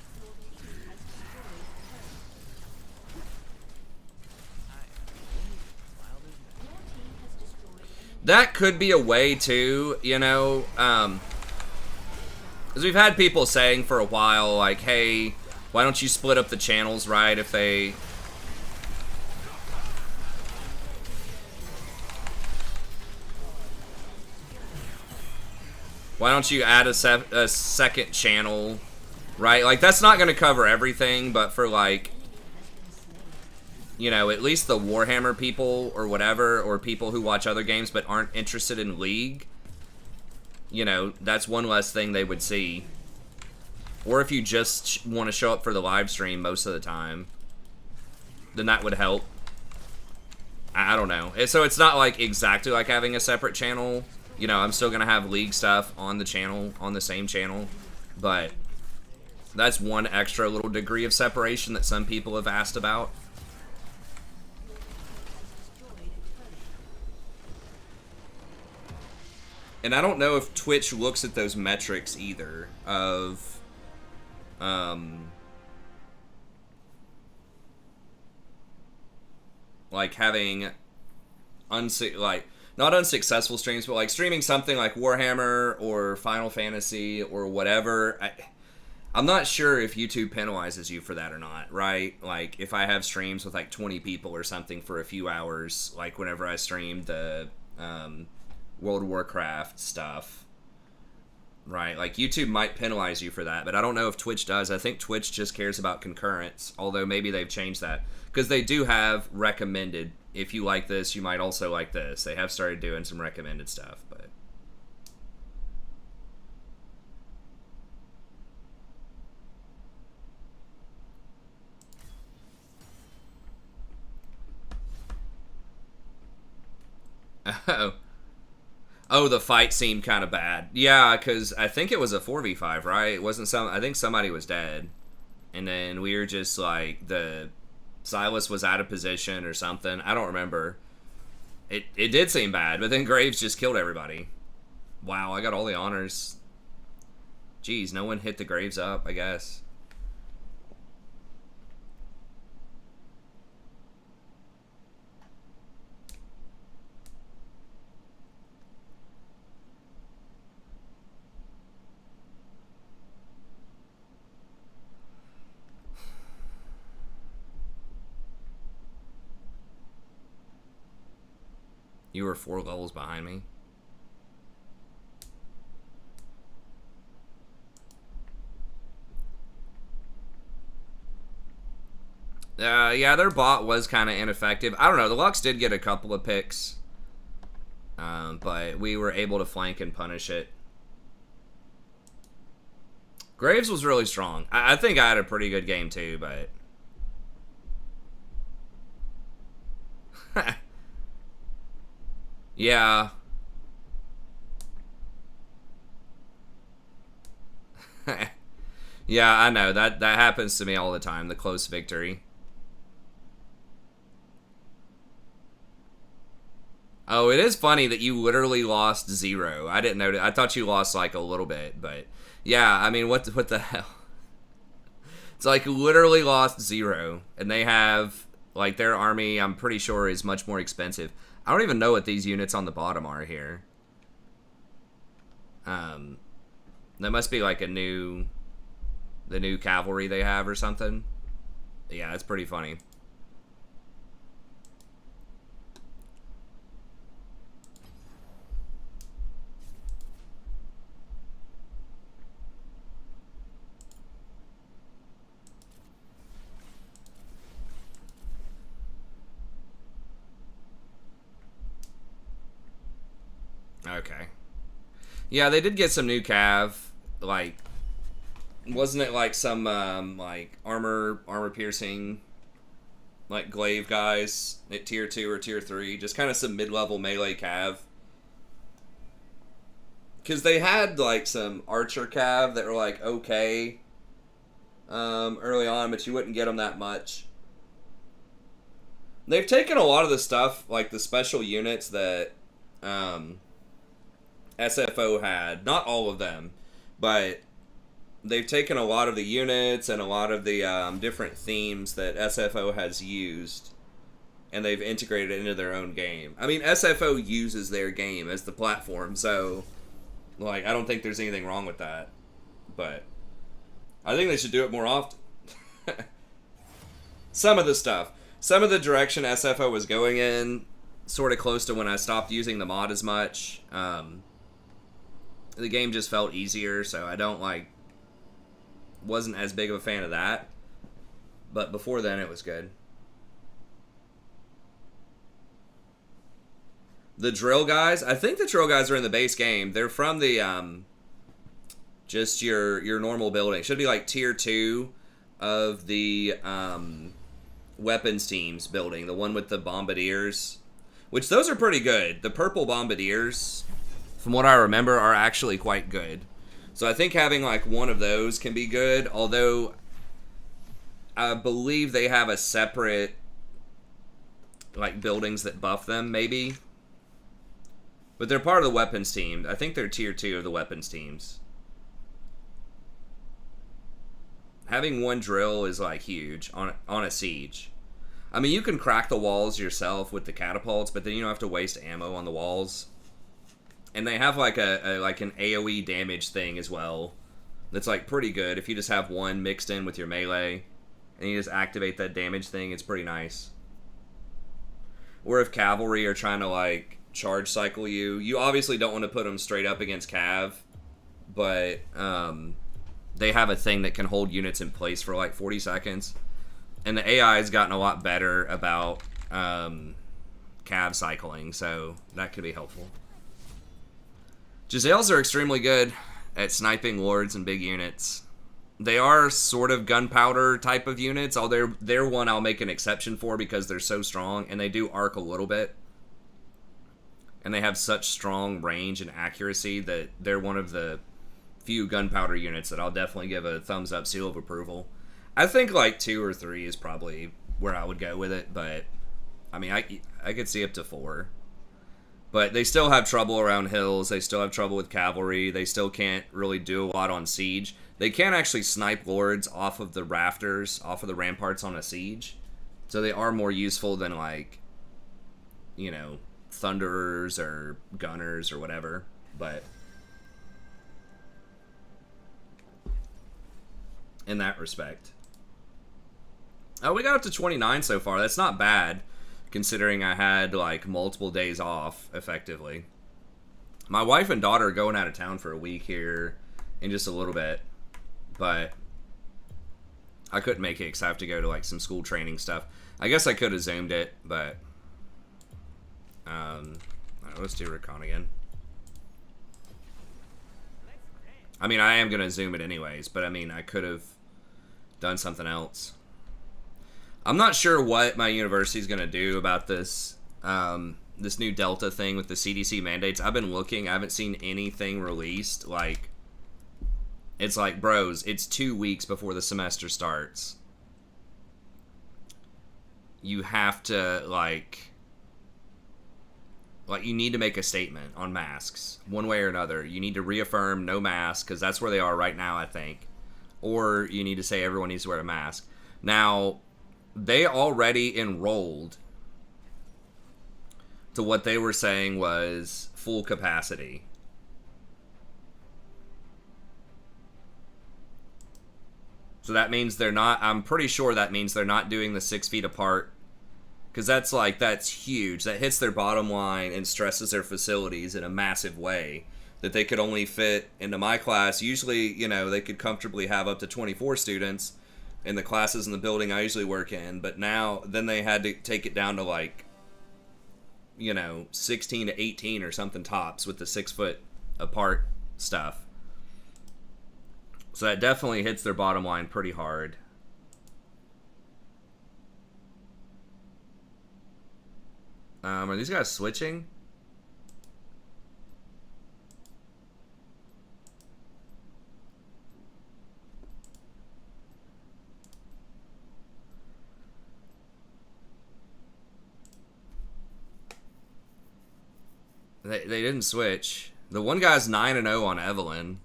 Your team that could be a way too, you know, because we've had people saying for a while, like, hey, why don't you split up the channels, right? If they... Why don't you add a second channel, right? Like, that's not going to cover everything, but for, like, you know, at least the Warhammer people or whatever, or people who watch other games but aren't interested in League, you know, that's one less thing they would see. Or if you just want to show up for the live stream most of the time, then that would help. I don't know. So it's not like exactly like having a separate channel. You know, I'm still going to have League stuff on the channel, on the same channel, but that's one extra little degree of separation that some people have asked about. And I don't know if Twitch looks at those metrics either of, like having not unsuccessful streams, but like streaming something like Warhammer or Final Fantasy or whatever. I'm not sure if YouTube penalizes you for that or not, right? Like if I have streams with like 20 people or something for a few hours, like whenever I streamed the World of Warcraft stuff, right? Like YouTube might penalize you for that, but I don't know if Twitch does. I think Twitch just cares about concurrence, although maybe they've changed that. Because they do have recommended, if you like this, you might also like this. They have started doing some recommended stuff, but... Oh, the fight seemed kind of bad. Yeah, because I think it was a 4v5, right? It wasn't I think somebody was dead. And then we were just like, Silas was out of position or something. I don't remember. It did seem bad, but then Graves just killed everybody. Wow, I got all the honors. Jeez, no one hit the Graves up, I guess. You were 4 levels behind me. Yeah, their bot was kind of ineffective. I don't know. The Lux did get a couple of picks. But we were able to flank and punish it. Graves was really strong. I think I had a pretty good game too, but... Yeah. Yeah, I know. That happens to me all the time, the close victory. Oh, it is funny that you literally lost 0. I didn't know. I thought you lost like a little bit, but yeah, I mean, what the hell? It's like literally lost 0, and they have like their army, I'm pretty sure, is much more expensive. I don't even know what these units on the bottom are here. That must be like the new cavalry they have or something. Yeah, it's pretty funny. Okay. Yeah, they did get some new cav. Like, wasn't it like some like armor piercing, like glaive guys at tier 2 or tier 3? Just kind of some mid-level melee cav. Because they had like some archer cav that were like okay early on, but you wouldn't get them that much. They've taken a lot of the stuff, like the special units that SFO had, not all of them, but they've taken a lot of the units and a lot of the different themes that SFO has used and they've integrated it into their own game. I mean, SFO uses their game as the platform, so like I don't think there's anything wrong with that. But I think they should do it more often. Some of the direction SFO was going in, sort of close to when I stopped using the mod as much. The game just felt easier, so I wasn't as big of a fan of that. But before then, it was good. The drill guys, I think the drill guys are in the base game. They're from the just your normal building. It should be like tier 2 of the weapons teams building, the one with the bombardiers, which those are pretty good. The purple bombardiers, from what I remember, are actually quite good. So I think having like one of those can be good, although I believe they have a separate like buildings that buff them, maybe. But they're part of the weapons team. I think they're tier 2 of the weapons teams. Having one drill is like huge on a siege. I mean, you can crack the walls yourself with the catapults, but then you don't have to waste ammo on the walls. And they have like an AoE damage thing as well. That's like pretty good if you just have one mixed in with your melee and you just activate that damage thing. It's pretty nice. Or if cavalry are trying to like charge cycle you, you obviously don't want to put them straight up against cav, but they have a thing that can hold units in place for like 40 seconds. And the AI has gotten a lot better about cav cycling, so that could be helpful. Giselles are extremely good at sniping lords and big units. They are sort of gunpowder type of units, although they're one I'll make an exception for because they're so strong, and they do arc a little bit. And they have such strong range and accuracy that they're one of the few gunpowder units that I'll definitely give a thumbs up seal of approval. I think like 2 or 3 is probably where I would go with it, but I mean, I could see up to 4. But they still have trouble around hills. They still have trouble with cavalry. They still can't really do a lot on siege. They can actually snipe lords off of the rafters, off of the ramparts on a siege. So they are more useful than like, you know, thunderers or gunners or whatever. But in that respect. Oh, we got up to 29 so far. That's not bad, considering I had like multiple days off, effectively. My wife and daughter are going out of town for a week here in just a little bit, but I couldn't make it because I have to go to like some school training stuff. I guess I could have zoomed it, but let's do Rakan again. I mean, I am gonna zoom it anyways, but I mean, I could have done something else. I'm not sure what my university is gonna do about this this new Delta thing with the CDC mandates. I've been looking. I haven't seen anything released. Like, it's like, bros, it's 2 weeks before the semester starts. You have to like you need to make a statement on masks one way or another. You need to reaffirm no mask because that's where they are right now, I think. Or you need to say everyone needs to wear a mask. Now, they already enrolled to what they were saying was full capacity. So that means they're not, I'm pretty sure that means they're not doing the 6 feet apart. Because that's huge. That hits their bottom line and stresses their facilities in a massive way. That they could only fit into my class. Usually, you know, they could comfortably have up to 24 students in the classes in the building I usually work in. But now, then they had to take it down to like, you know, 16 to 18 or something tops with the 6 foot apart stuff. So that definitely hits their bottom line pretty hard. Are these guys switching? They didn't switch. The one guy's 9-0 on Evelyn.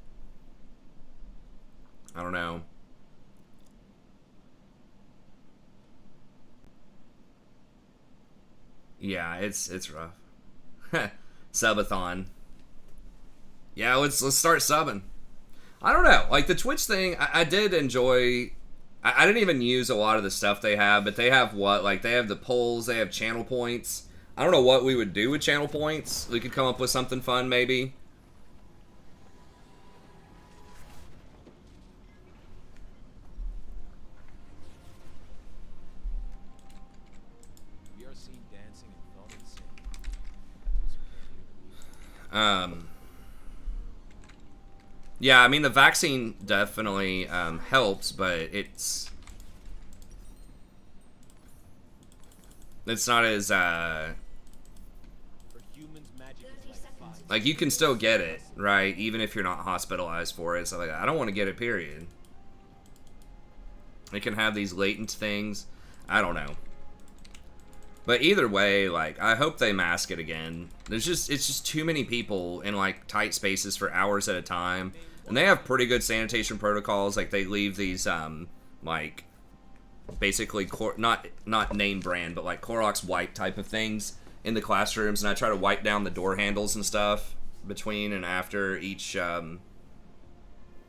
I don't know. Yeah, it's rough. Subathon. Yeah, let's start subbing. I don't know. Like the Twitch thing, I did enjoy. I didn't even use a lot of the stuff they have, but they have what? Like they have the polls, they have channel points. I don't know what we would do with channel points. We could come up with something fun, maybe. We are seen dancing in velvet sand. Those who can't hear the music. Yeah, I mean the vaccine definitely helps, but it's not as For humans, magic is 30 like fire. seconds. like you can still get it, right? Even if you're not hospitalized for it. So like I don't want to get it, period. It can have these latent things. I don't know. But either way, like I hope they mask it again. It's just too many people in like tight spaces for hours at a time. And they have pretty good sanitation protocols. Like they leave these like basically not name brand, but like Clorox wipe type of things in the classrooms, and I try to wipe down the door handles and stuff between and after each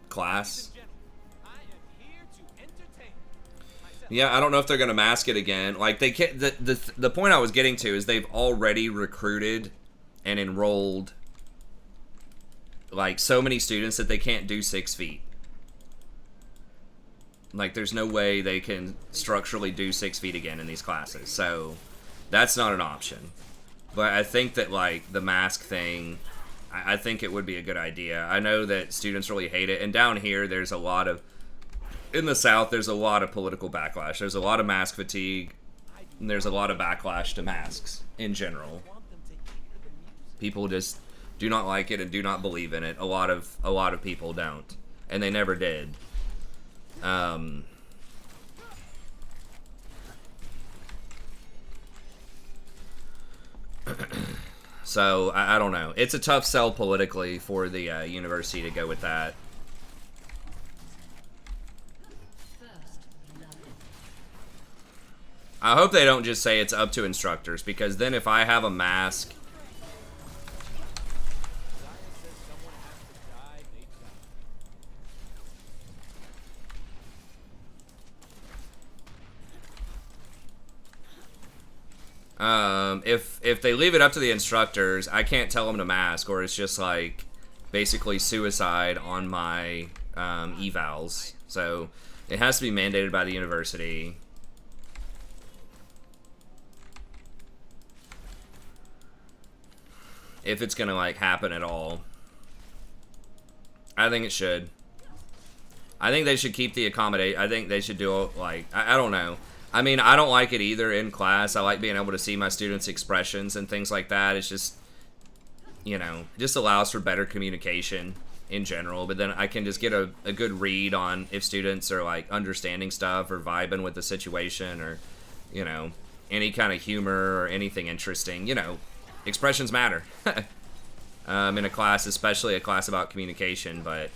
class. I am here to entertain myself. Yeah, I don't know if they're gonna mask it again. Like they can't. The point I was getting to is they've already recruited and enrolled like so many students that they can't do 6 feet. Like there's no way they can structurally do 6 feet again in these classes. So that's not an option. But I think that like the mask thing, I think it would be a good idea. I know that students really hate it, and down here there's a lot of, in the South there's a lot of political backlash. There's a lot of mask fatigue, and there's a lot of backlash to masks in general. Want them to hear the music. People just do not like it and do not believe in it. A lot of people don't, and they never did. So I don't know. It's a tough sell politically for the university to go with that. First blood. I hope they don't just say it's up to instructors, because then if I have a mask, Zion says someone has to die, they die. if they leave it up to the instructors, I can't tell them to mask, or it's just like basically suicide on my evals. So it has to be mandated by the university. If it's gonna like happen at all. I think it should. I think they should keep the accommodate. I think they should do it like, I don't know. I mean, I don't like it either in class. I like being able to see my students' expressions and things like that. It's just, you know, it just allows for better communication in general. But then I can just get a good read on if students are like understanding stuff or vibing with the situation, or, you know, any kind of humor or anything interesting. You know, expressions matter in a class, especially a class about communication. But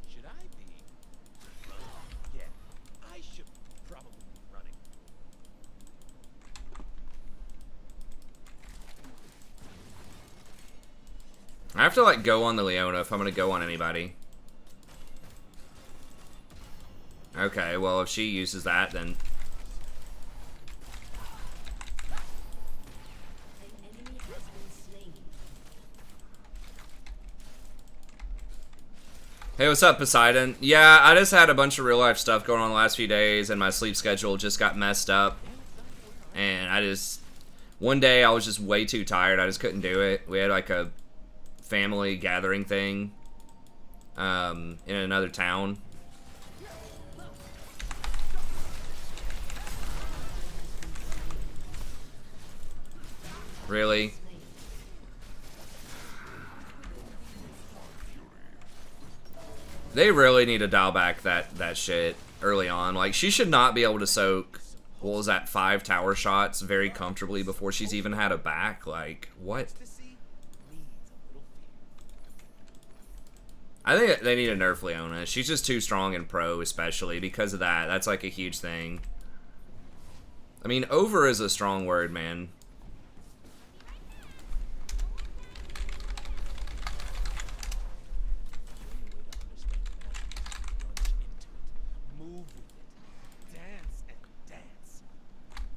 Should I be? Yeah, I should probably be running. I have to like go on the Leona if I'm gonna go on anybody. Okay, well if she uses that, then An enemy has been slain. hey, what's up, Poseidon? Yeah, I just had a bunch of real life stuff going on the last few days, and my sleep schedule just got messed up. And one day I was just way too tired. I just couldn't do it. We had like a family gathering thing in another town. Really? They really need to dial back that shit early on. Like, she should not be able to soak what was that, 5 tower shots very comfortably before she's even had a back. Like, what? Ecstasy needs a little fear. I think they need to nerf Leona. She's just too strong in pro, especially because of that. That's like a huge thing. I mean, over is a strong word, man.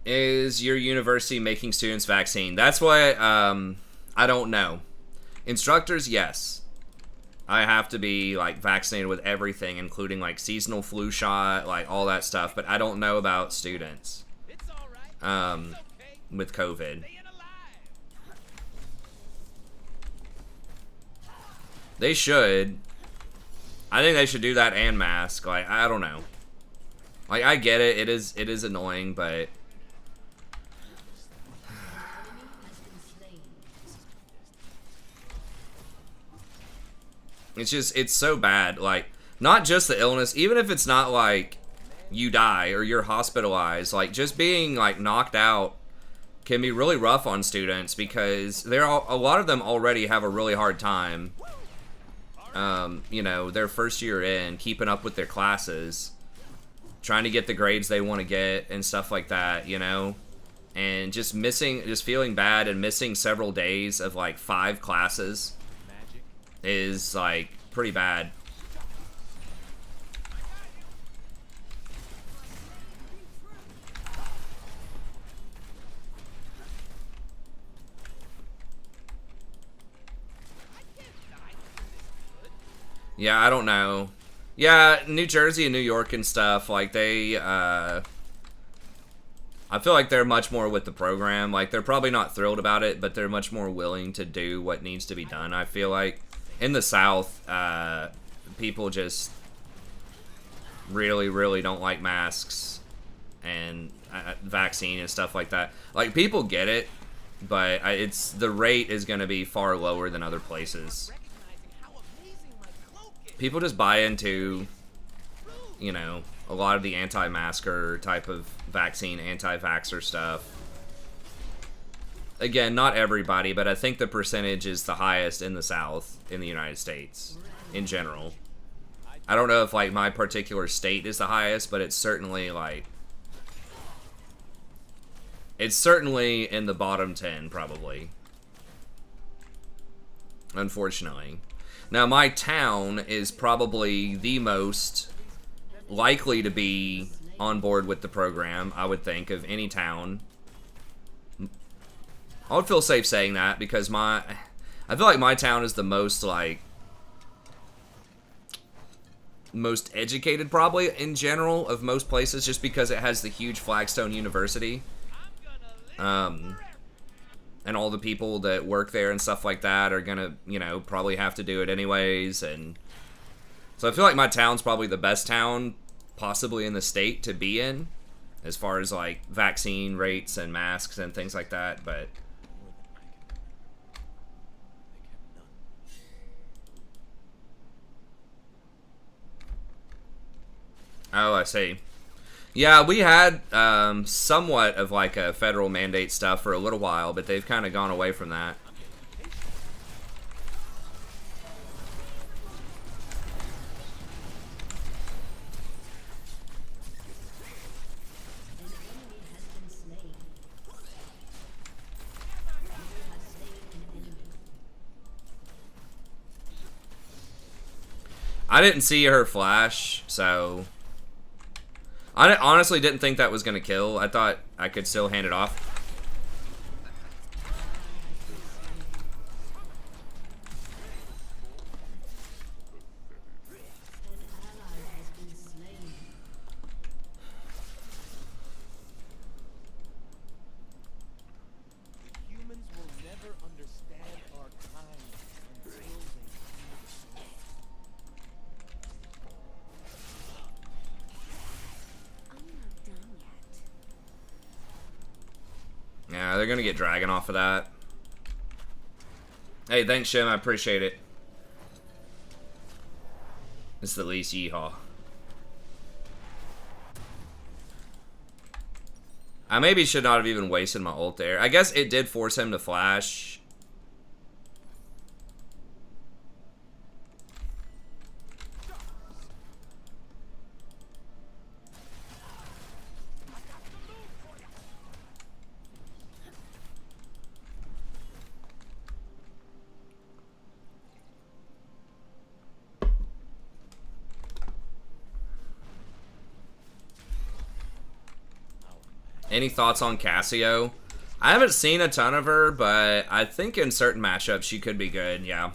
Is your university making students vaccine? That's what, I don't know. Instructors, yes. I have to be, like, vaccinated with everything, including, like, seasonal flu shot, like, all that stuff. But I don't know about students. With COVID. They should. I think they should do that and mask. Like, I don't know. Like, I get it. It is annoying, but... It's just, it's so bad. Like, not just the illness, even if it's not like you die or you're hospitalized, like just being like knocked out can be really rough on students because a lot of them already have a really hard time, you know, their first year in, keeping up with their classes, trying to get the grades they want to get and stuff like that, you know, and just feeling bad and missing several days of like 5 classes is like pretty bad. Yeah, I don't know. Yeah, New Jersey and New York and stuff, like they I feel like they're much more with the program. Like they're probably not thrilled about it, but they're much more willing to do what needs to be done, I feel like. In the South, people just really don't like masks and vaccine and stuff like that. Like, people get it, but the rate is going to be far lower than other places. People just buy into, you know, a lot of the anti-masker type of vaccine, anti-vaxxer stuff. Again, not everybody, but I think the percentage is the highest in the South in the United States in general. I don't know if like my particular state is the highest, but it's certainly like in the bottom 10 probably. Unfortunately. Now my town is probably the most likely to be on board with the program, I would think, of any town. I would feel safe saying that because I feel like my town is the most most educated probably in general of most places, just because it has the huge Flagstone University, and all the people that work there and stuff like that are gonna, you know, probably have to do it anyways. And so I feel like my town's probably the best town possibly in the state to be in as far as like vaccine rates and masks and things like that. But oh, I see. Yeah, we had somewhat of like a federal mandate stuff for a little while, but they've kind of gone away from that. I didn't see her flash, so I honestly didn't think that was going to kill. I thought I could still hand it off. Humans will never understand our kind until they feel it. Yeah, they're gonna get Dragon off of that. Hey, thanks, Shim. I appreciate it. It's the least yeehaw. I maybe should not have even wasted my ult there. I guess it did force him to flash. Any thoughts on Cassio? I haven't seen a ton of her, but I think in certain matchups she could be good, yeah.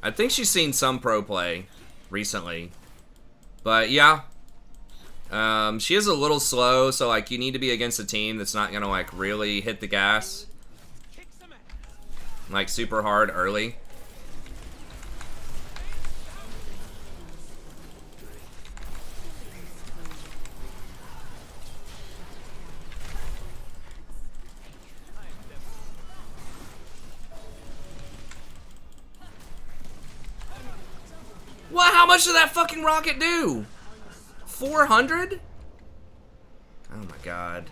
I think she's seen some pro play recently. But yeah. She is a little slow, so like you need to be against a team that's not gonna like really hit the gas like super hard early. What? How much did that fucking rocket do? 400? Oh my god.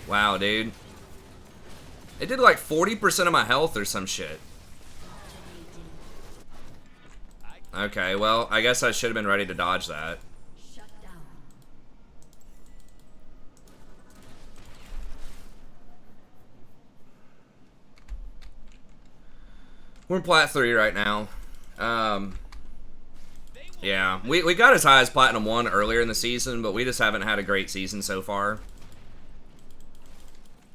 Wow, dude. It did like 40% of my health or some shit. Okay, well, I guess I should have been ready to dodge that. We're in Plat 3 right now. Yeah, we got as high as Platinum 1 earlier in the season, but we just haven't had a great season so far.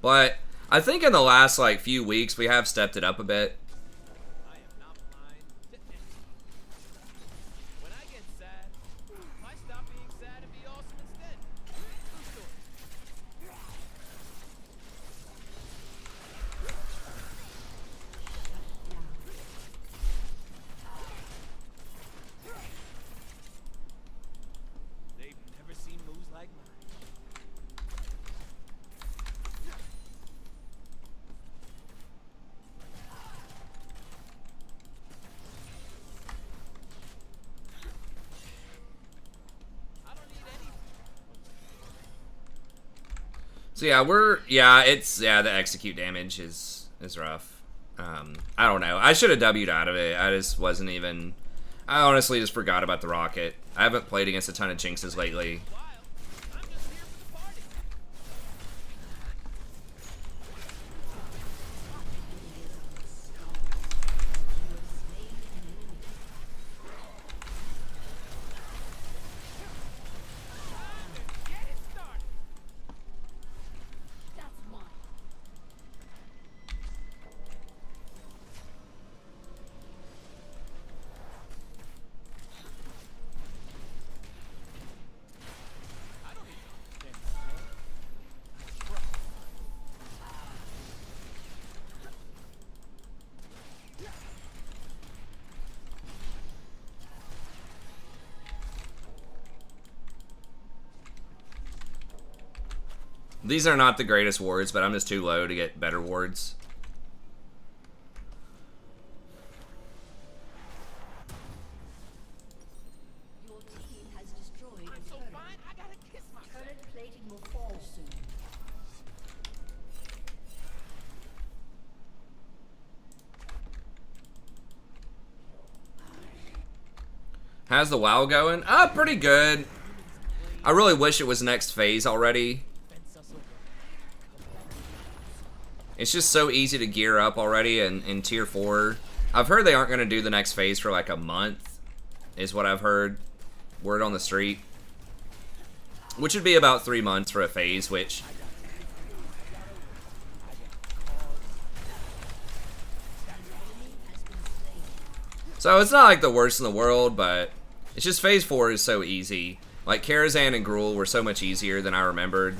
But I think in the last like few weeks we have stepped it up a bit. I am not blind to anything. When I get sad, I stop being sad and be awesome instead. True story. They've never seen moves like mine. I don't need any. So yeah, the execute damage is rough. I don't know. I should have W'd out of it. I just wasn't even. I honestly just forgot about the rocket. I haven't played against a ton of Jinxes lately. Wild. I'm just here for the party. Get it started. That's mine. I don't need no damn support. These are not the greatest wards, but I'm just too low to get better wards. Your team has destroyed I'm a so turret. fine, I gotta kiss myself. Turret plating will fall soon. How's the WoW going? Pretty good. I really wish it was next phase already. Fence us over. It's just so easy to gear up already in Tier 4. I've heard they aren't going to do the next phase for like a month, is what I've heard. Word on the street. Which would be about 3 months for a phase, which... So it's not like the worst in the world, but it's just phase 4 is so easy. Like Karazhan and Gruul were so much easier than I remembered.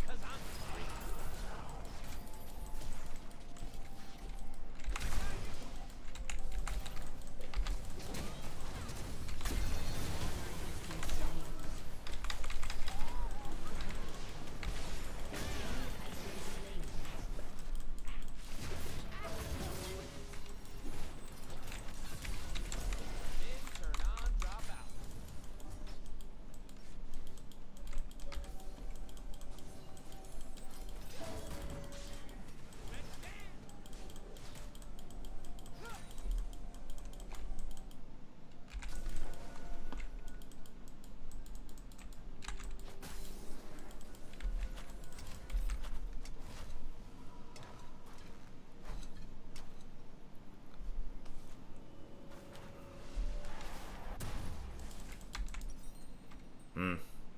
Because I'm free.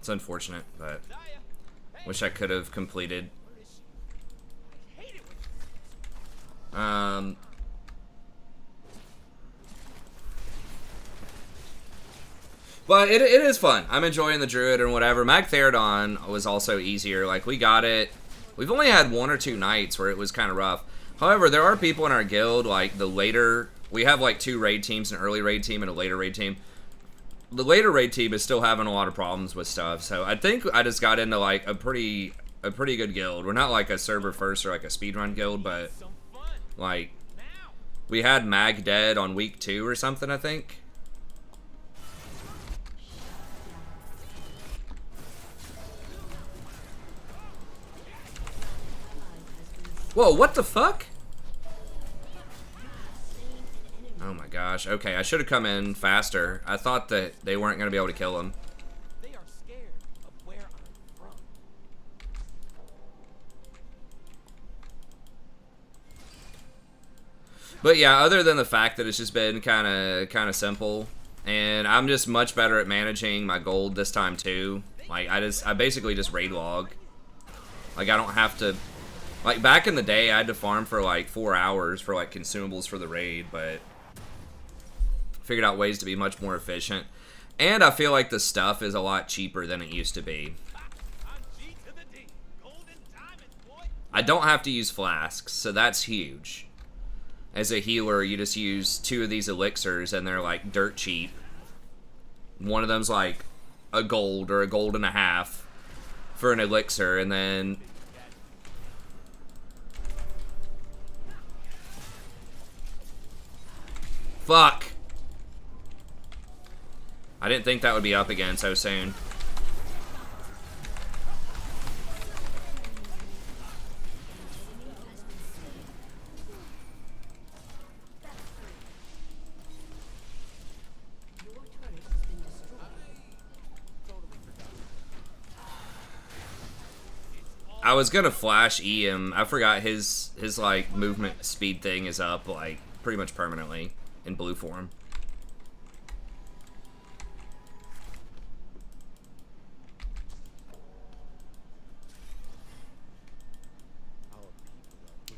It's unfortunate, but Zaya, hey, wish I could have completed. where is she? I hate it when But it is fun. I'm enjoying the druid and whatever. Mag Therodon was also easier. Like, we got it. We've only had 1 or 2 nights where it was kind of rough. However, there are people in our guild, like the later... We have like 2 raid teams, an early raid team and a later raid team. The later raid team is still having a lot of problems with stuff. So I think I just got into like a pretty good guild. We're not like a server first or like a speedrun guild, but some fun. like Now. we had Mag dead on week 2 or something, I think. Whoa, what the fuck? Oh my gosh. Okay, I should have come in faster. I thought that they weren't going to be able to kill him. They are scared of where I'm from. But yeah, other than the fact that it's just been kind of simple, and I'm just much better at managing my gold this time too. Like I basically just raid log. Like I don't have to. Like, back in the day, I had to farm for, like, 4 hours for, like, consumables for the raid, but figured out ways to be much more efficient. And I feel like the stuff is a lot cheaper than it used to be. I'm G to the D. Gold and diamond, boy. I don't have to use flasks, so that's huge. As a healer, you just use 2 of these elixirs, and they're, like, dirt cheap. One of them's, like, a gold or a gold and a half for an elixir, and then... Fuck! I didn't think that would be up again so soon. I was gonna flash E him. I forgot his like movement speed thing is up like pretty much permanently in blue form.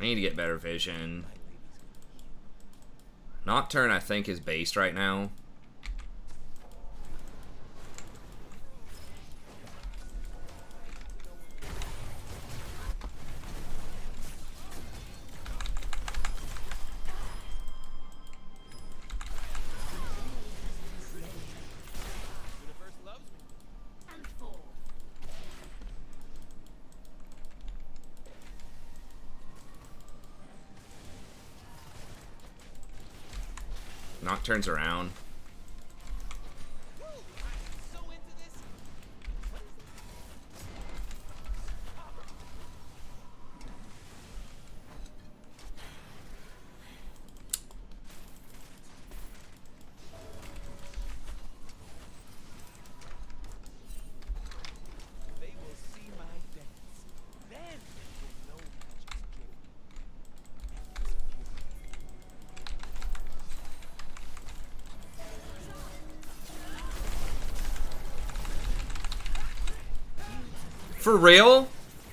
I need to get better vision. Nocturne, I think, is based right now. Universe loves me. And fall. Nocturne's around. Woo, I'm so into this. What is it? They will see my dance. Then they will know magic's joy. For real?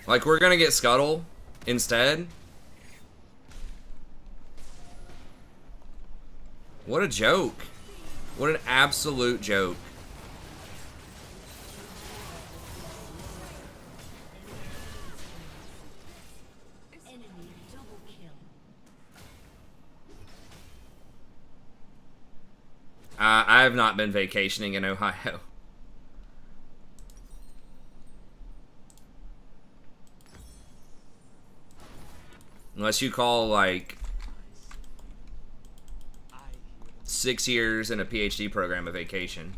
Like, we're gonna get Scuttle instead? What a joke. What an absolute joke. Enemy double kill. I have not been vacationing in Ohio. Unless you call, like, 6 years in a PhD program a vacation.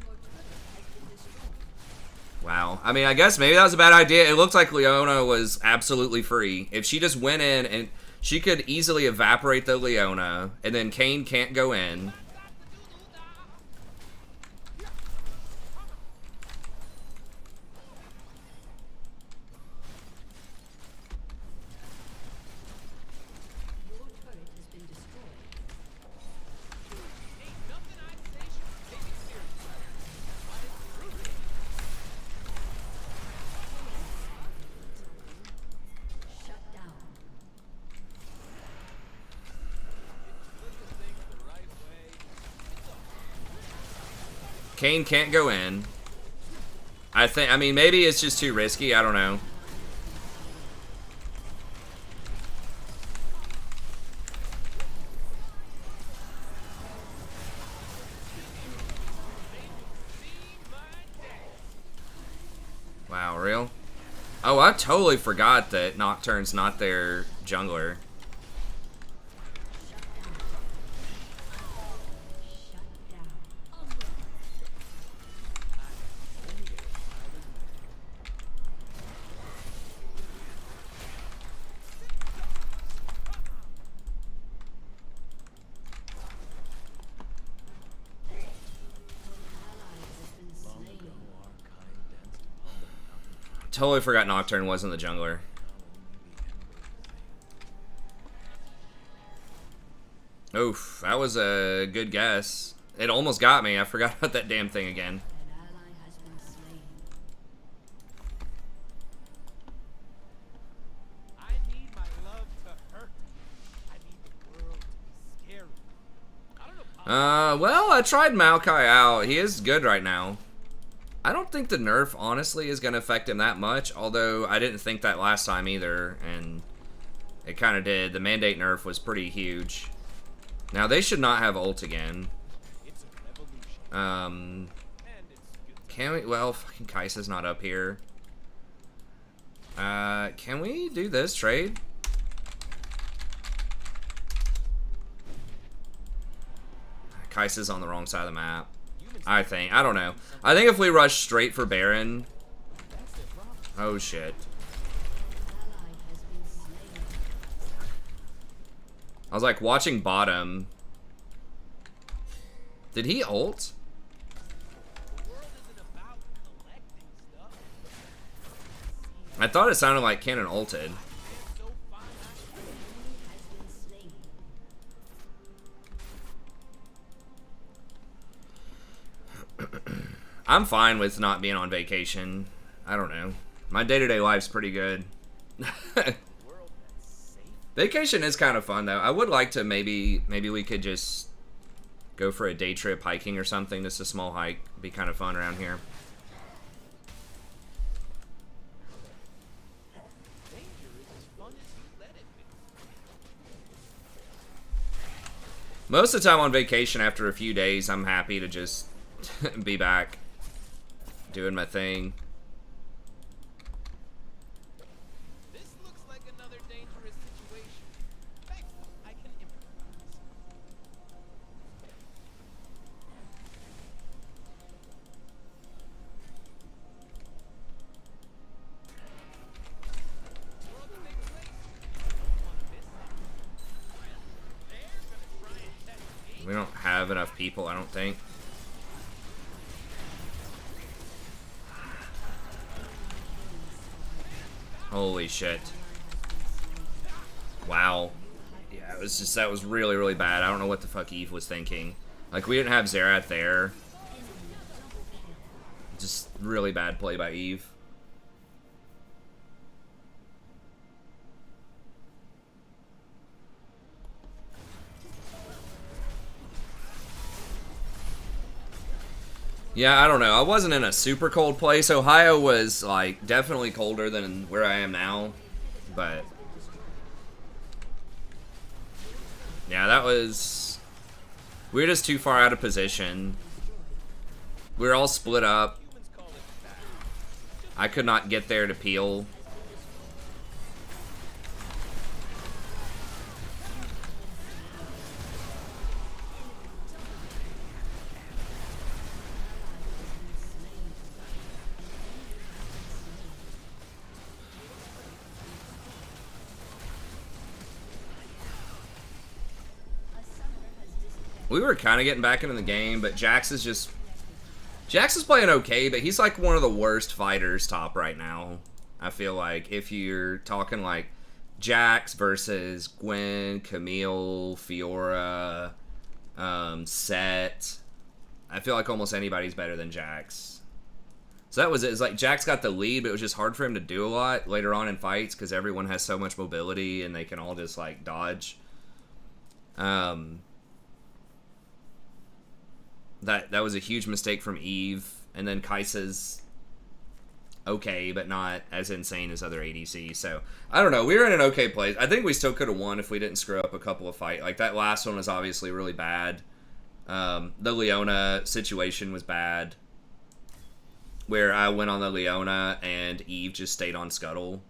Wow. I mean, I guess maybe that was a bad idea. It looked like Leona was absolutely free. If she just went in and she could easily evaporate the Leona, and then Kayn can't go in. Your turret has been destroyed. Ain't nothing I'd say should take it serious. Why is it true? Kane can't go in. I mean, maybe it's just too risky. I don't know. Wow, real? Oh, I totally forgot that Nocturne's not their jungler. Totally forgot Nocturne wasn't the jungler. Oof, that was a good guess. It almost got me. I forgot about that damn thing again. An ally has been slain. I need my love to hurt. I need the world to be scary. I don't know. Well, I tried Maokai out. He is good right now. I don't think the nerf, honestly, is going to affect him that much, although I didn't think that last time either, and it kind of did. The Mandate nerf was pretty huge. Now, they should not have ult again. It's a revolution. And it's good. Can we? Well, fucking Kai'Sa's not up here. Can we do this trade? Kai'Sa's on the wrong side of the map. I think. I don't know. I think if we rush straight for Baron... Oh, shit. Ally has been slain. I was, like, watching bottom. Did he ult? The world isn't about collecting stuff. I thought it sounded like Cannon ulted. It's so fine. Has been slain. I'm fine with not being on vacation. I don't know. My day-to-day life's pretty good. World that's safe. Vacation is kind of fun, though. I would like to maybe we could just go for a day trip hiking or something. Just a small hike. Be kind of fun around here. Danger is as fun as you let it be. Most of the time on vacation, after a few days, I'm happy to just be back doing my thing. This looks like another dangerous situation. Thanks, I can improvise. World's a big place. Don't want to miss it. They're gonna try and test me. We don't have enough people, I don't think. Holy shit. Wow. Yeah, it was just, that was really, really bad. I don't know what the fuck Eve was thinking. Like, we didn't have Xerath there. Just really bad play by Eve. Yeah, I don't know. I wasn't in a super cold place. Ohio was, like, definitely colder than where I am now. But yeah, that was... We were just too far out of position. We were all split up. Humans call it fast. I could not get there to peel. We were kind of getting back into the game, but Jax is just... Jax is playing okay, but he's like one of the worst fighters top right now. I feel like if you're talking like Jax versus Gwen, Camille, Fiora, Set, I feel like almost anybody's better than Jax. So that was it. It's like Jax got the lead, but it was just hard for him to do a lot later on in fights because everyone has so much mobility and they can all just like dodge. That was a huge mistake from Eve, and then Kai'Sa's okay, but not as insane as other ADCs. So I don't know. We were in an okay place. I think we still could have won if we didn't screw up a couple of fights. Like that last one was obviously really bad. The Leona situation was bad, where I went on the Leona and Eve just stayed on Scuttle.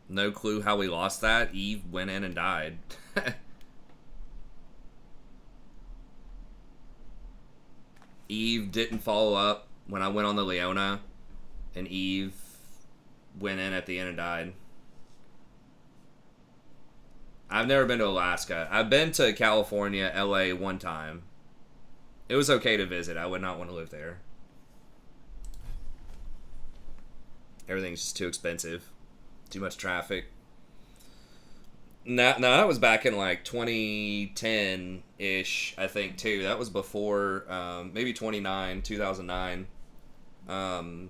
No clue how we lost that. Eve went in and died. Eve didn't follow up when I went on the Leona, and Eve went in at the end and died. I've never been to Alaska. I've been to California, LA one time. It was okay to visit. I would not want to live there. Everything's just too expensive. Too much traffic. Now that was back in like 2010-ish, I think, too. That was before, maybe 2009. That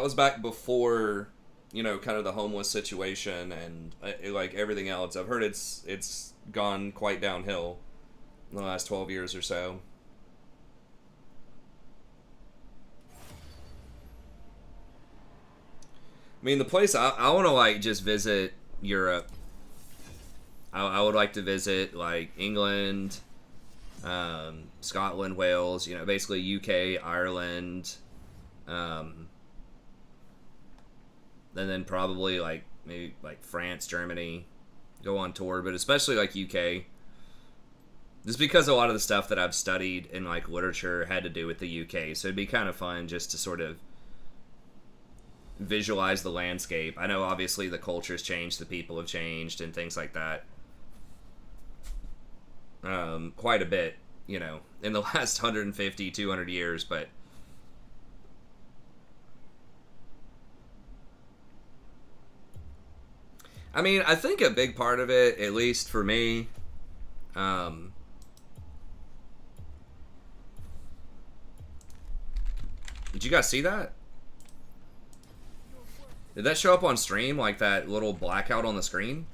was back before, you know, kind of the homeless situation and like everything else. I've heard it's gone quite downhill in the last 12 years or so. I mean, the place I want to like just visit Europe. I would like to visit like England, Scotland, Wales. You know, basically UK, Ireland, and then probably like maybe like France, Germany. Go on tour, but especially like UK. Just because a lot of the stuff that I've studied in like literature had to do with the UK, so it'd be kind of fun just to sort of visualize the landscape. I know obviously the culture's changed, the people have changed, and things like that. Quite a bit, you know, in the last 150, 200 years, but I mean, I think a big part of it, at least for me, did you guys see that? Did that show up on stream, like that little blackout on the screen?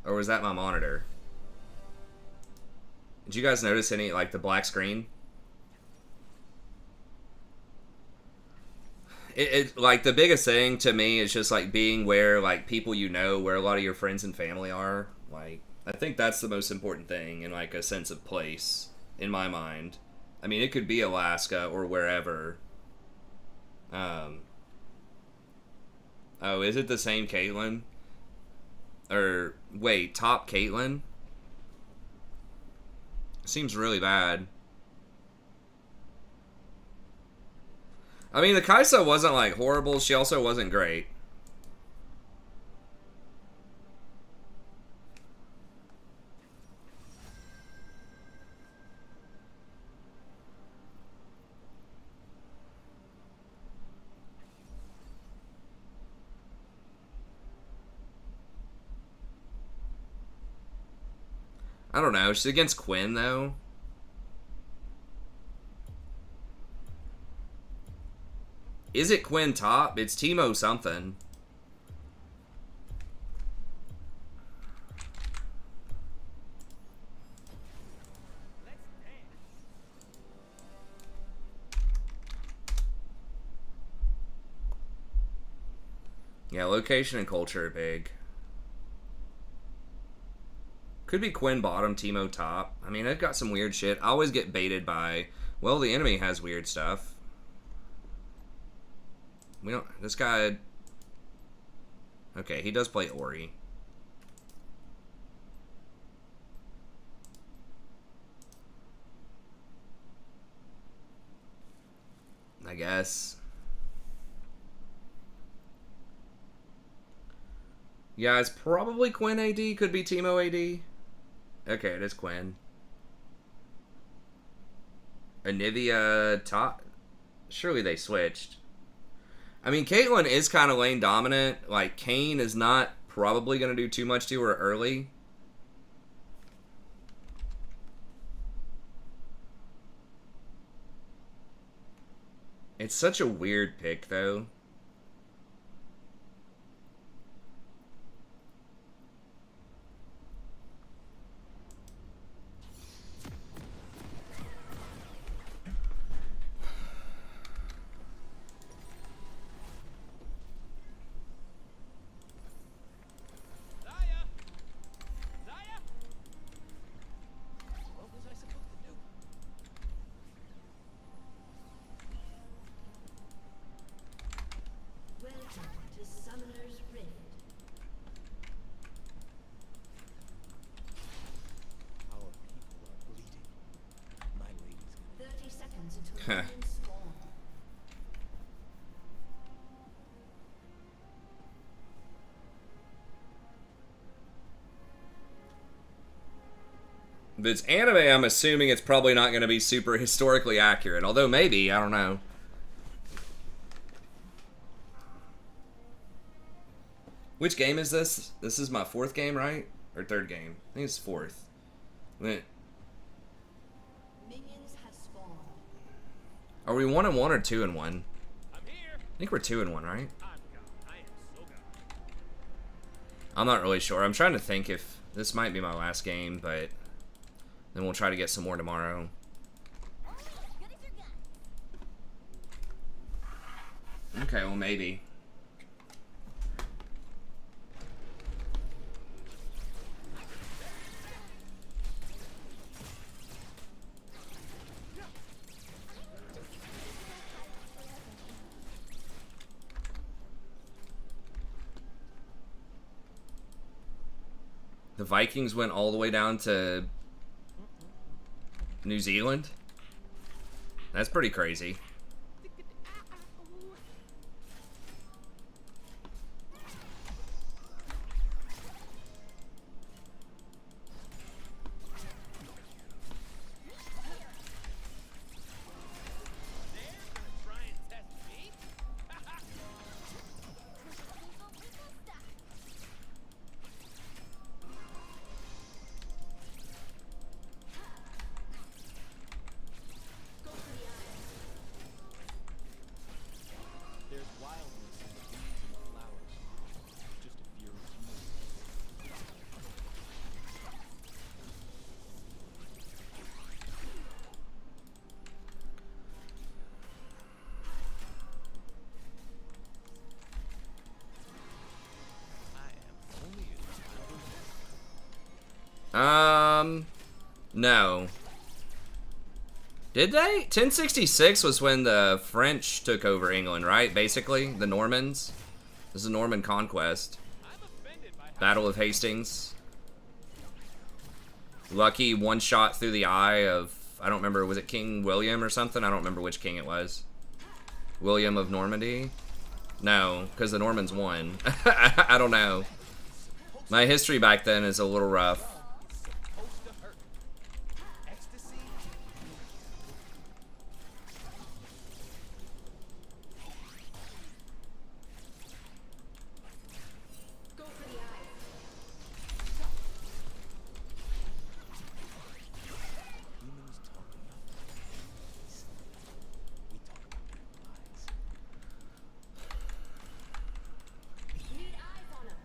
Or was that my monitor? Did you guys notice any, like, the black screen? It like, the biggest thing to me is just, like, being where, like, people you know, where a lot of your friends and family are. Like, I think that's the most important thing in, like, a sense of place, in my mind. I mean, it could be Alaska or wherever. Oh, is it the same Caitlyn? Or, wait, top Caitlyn? Seems really bad. I mean, the Kai'Sa wasn't, like, horrible. She also wasn't great. I don't know. She's against Quinn, though. Is it Quinn top? It's Teemo something. Yeah, location and culture are big. Could be Quinn bottom, Teemo top. I mean, they've got some weird shit. I always get baited by, well, the enemy has weird stuff. We don't... This guy... Okay, he does play Ori. I guess. Yeah, it's probably Quinn AD. Could be Teemo AD. Okay, it is Quinn. Anivia top. Surely they switched. I mean, Caitlyn is kind of lane dominant. Like, Kayn is not probably going to do too much to her early. It's such a weird pick, though. turns into a living spawn. If it's anime, I'm assuming it's probably not going to be super historically accurate. Although maybe, I don't know. Which game is this? This is my 4th game, right? Or 3rd game? I think it's 4th. Minions have spawned. Are we 1-1 or 2-1? I'm here. I think we're 2-1, right? I'm gone. I am so gone. I'm not really sure. I'm trying to think if this might be my last game, but then we'll try to get some more tomorrow. Okay, well, maybe. The Vikings went all the way down to New Zealand? That's pretty crazy. There's wildness in the leaves and the flowers. Just a fear of humans. I am only a child of war. No. Did they? 1066 was when the French took over England, right? Basically, the Normans. This is a Norman conquest. I'm offended by how Battle of Hastings. Lucky one shot through the eye of, I don't remember, was it King William or something? I don't remember which king it was. William of Normandy? No, because the Normans won. I don't know. My history back then is a little rough. supposed to hurt. Ecstasy? Go for the eye. Humans talk about peace. We talk about their lives. Need eyes on him.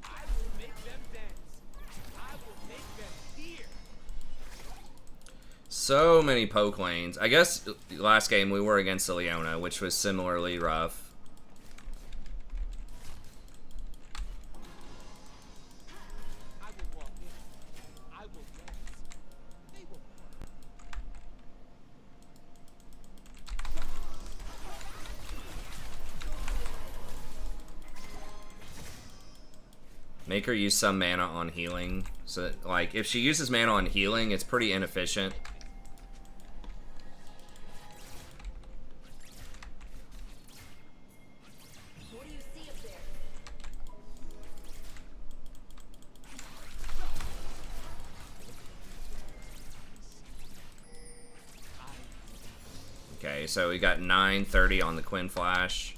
I will make them dance. I will make them fear. So many poke lanes. I guess last game we were against the Leona, which was similarly rough. I will walk in. I will dance. They will part. Make her use some mana on healing. So, that, like, if she uses mana on healing, it's pretty inefficient. What do you see up there? Okay, so we got 930 on the Quinn Flash.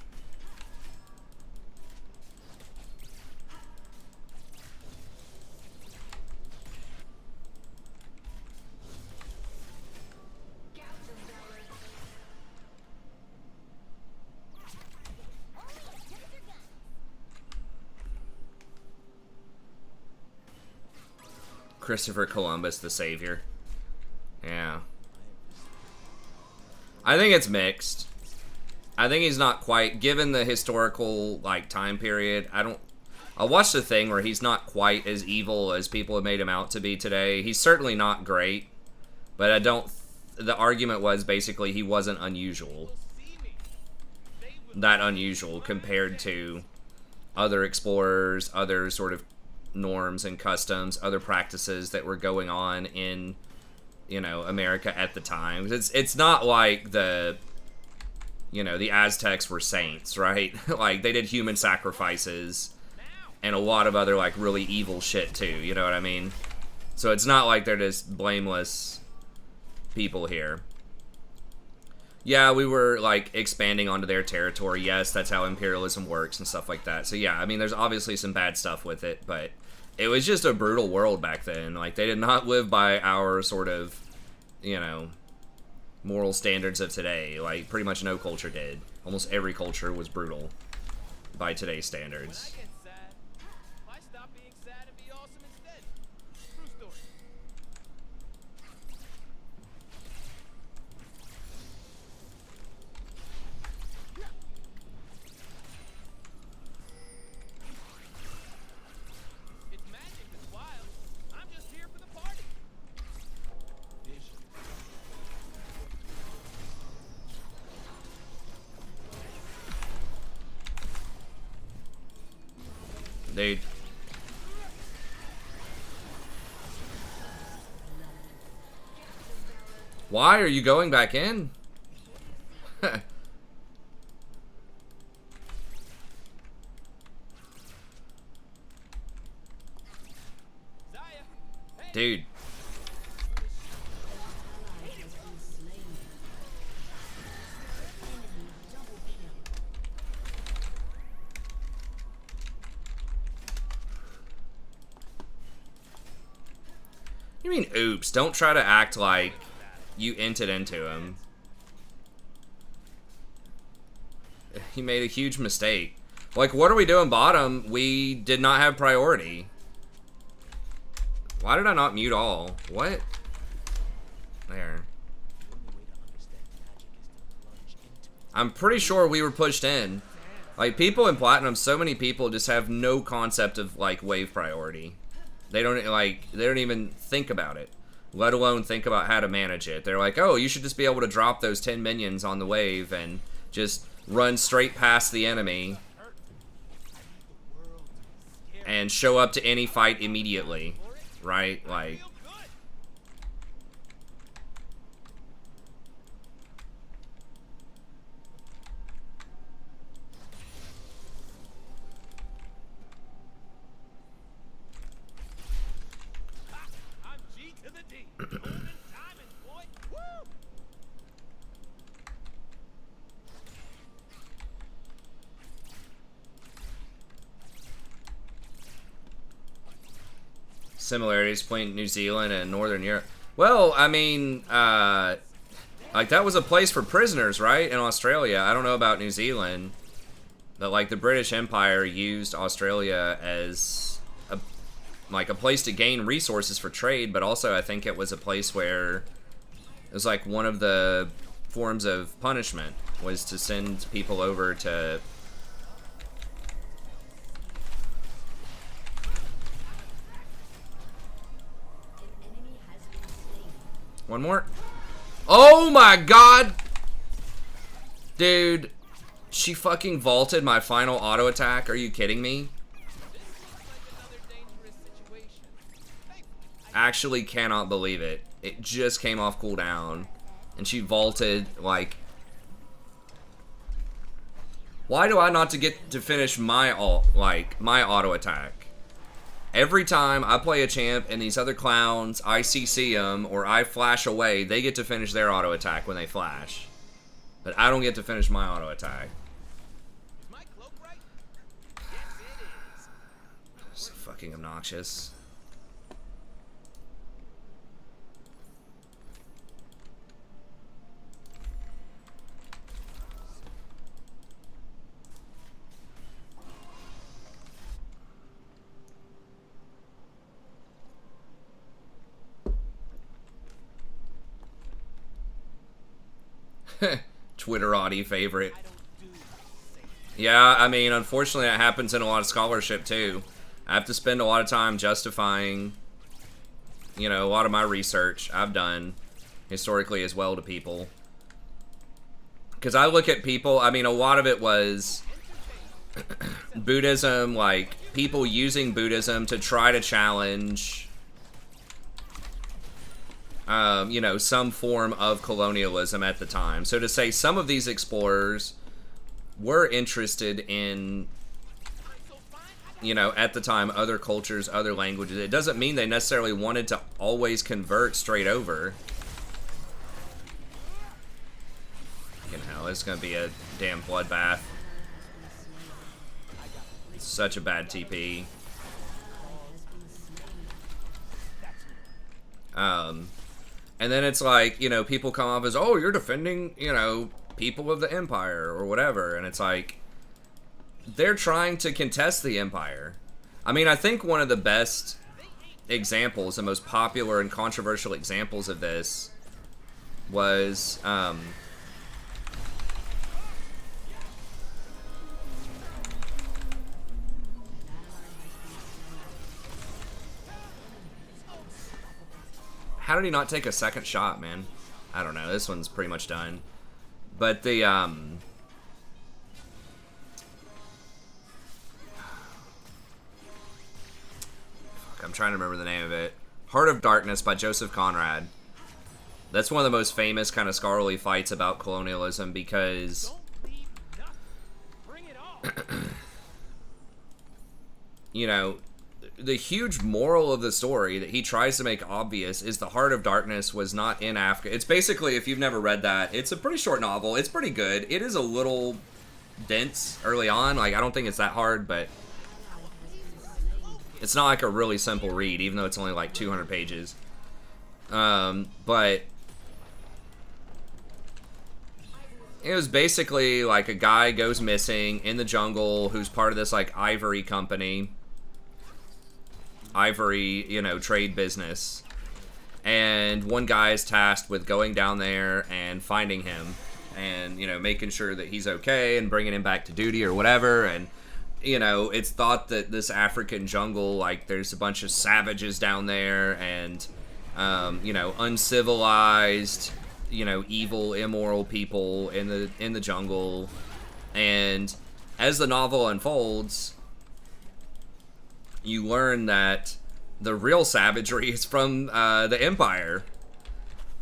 Christopher Columbus, the savior. Yeah. I think it's mixed. I think he's not quite, given the historical, like, time period, I watched a thing where he's not quite as evil as people have made him out to be today. He's certainly not great, but the argument was basically he wasn't unusual. See me. They will That unusual compared to other explorers, other sort of norms and customs, other practices that were going on in, you know, America at the time. It's not like the, you know, the Aztecs were saints, right? Like, they did human sacrifices and a lot of other, like, really evil shit, too. You know what I mean? So it's not like they're just blameless people here. Yeah, we were, like, expanding onto their territory. Yes, that's how imperialism works and stuff like that. So, yeah, I mean, there's obviously some bad stuff with it, but it was just a brutal world back then. Like, they did not live by our sort of, you know, moral standards of today. Like, pretty much no culture did. Almost every culture was brutal by today's standards. When I get sad, I stop being sad and be awesome instead. True story. It's magic that's wild. I'm just here for the party. Vision. They... Why are you going back in? Zaya, hey, Dude. Ally has been slain. Enemy double kill. You mean, oops. Don't try to act like you entered into him. He made a huge mistake. Like, what are we doing bottom? We did not have priority. Why did I not mute all? What? There. I'm pretty sure we were pushed in. Like, people in Platinum, so many people just have no concept of, like, wave priority. They don't, like, they don't even think about it, let alone think about how to manage it. They're like, oh, you should just be able to drop those 10 minions on the wave and just run straight past the enemy and show up to any fight immediately, right? Like, feel good. Ha! I'm G to the D. Golden diamond, boy. Woo! similarities between New Zealand and Northern Europe. Well, I mean, like, that was a place for prisoners, right? In Australia. I don't know about New Zealand. But, like, the British Empire used Australia as a place to gain resources for trade, but also I think it was a place where it was like one of the forms of punishment was to send people over to... An enemy has been slain. One more. Oh my god! Dude, she fucking vaulted my final auto attack. Are you kidding me? Another dangerous situation. Actually cannot believe it. It just came off cooldown. And she vaulted, like... Why do I not get to finish my my auto attack? Every time I play a champ and these other clowns, I CC them or I flash away, they get to finish their auto attack when they flash. But I don't get to finish my auto attack. Is my cloak right? Yes, it is. So fucking obnoxious. Twitterati favorite. I don't do safe. Yeah, I mean, unfortunately, that happens in a lot of scholarship, too. I have to spend a lot of time justifying, you know, a lot of my research I've done historically as well to people. Because I look at people, I mean, a lot of it was Buddhism, like people using Buddhism to try to challenge, you know, some form of colonialism at the time. So to say some of these explorers were interested in, you know, at the time, other cultures, other languages. It doesn't mean they necessarily wanted to always convert straight over. Fucking hell, it's gonna be a damn bloodbath. Such a bad TP. And then it's like, you know, people come off as, oh, you're defending, you know, people of the Empire or whatever. And it's like, they're trying to contest the Empire. I mean, I think one of the best examples, the most popular and controversial examples of this was, how did he not take a second shot, man? I don't know. This one's pretty much done. But the, fuck, I'm trying to remember the name of it. Heart of Darkness by Joseph Conrad. That's one of the most famous kind of scholarly fights about colonialism because you know, the huge moral of the story that he tries to make obvious is the Heart of Darkness was not in Africa. It's basically, if you've never read that, it's a pretty short novel. It's pretty good. It is a little dense early on. Like, I don't think it's that hard, but it's not like a really simple read, even though it's only like 200 pages. But it was basically like a guy goes missing in the jungle who's part of this like ivory company. Ivory, you know, trade business. And one guy is tasked with going down there and finding him and, you know, making sure that he's okay and bringing him back to duty or whatever. And, you know, it's thought that this African jungle, like, there's a bunch of savages down there and, you know, uncivilized, you know, evil, immoral people in the jungle. And as the novel unfolds, you learn that the real savagery is from the Empire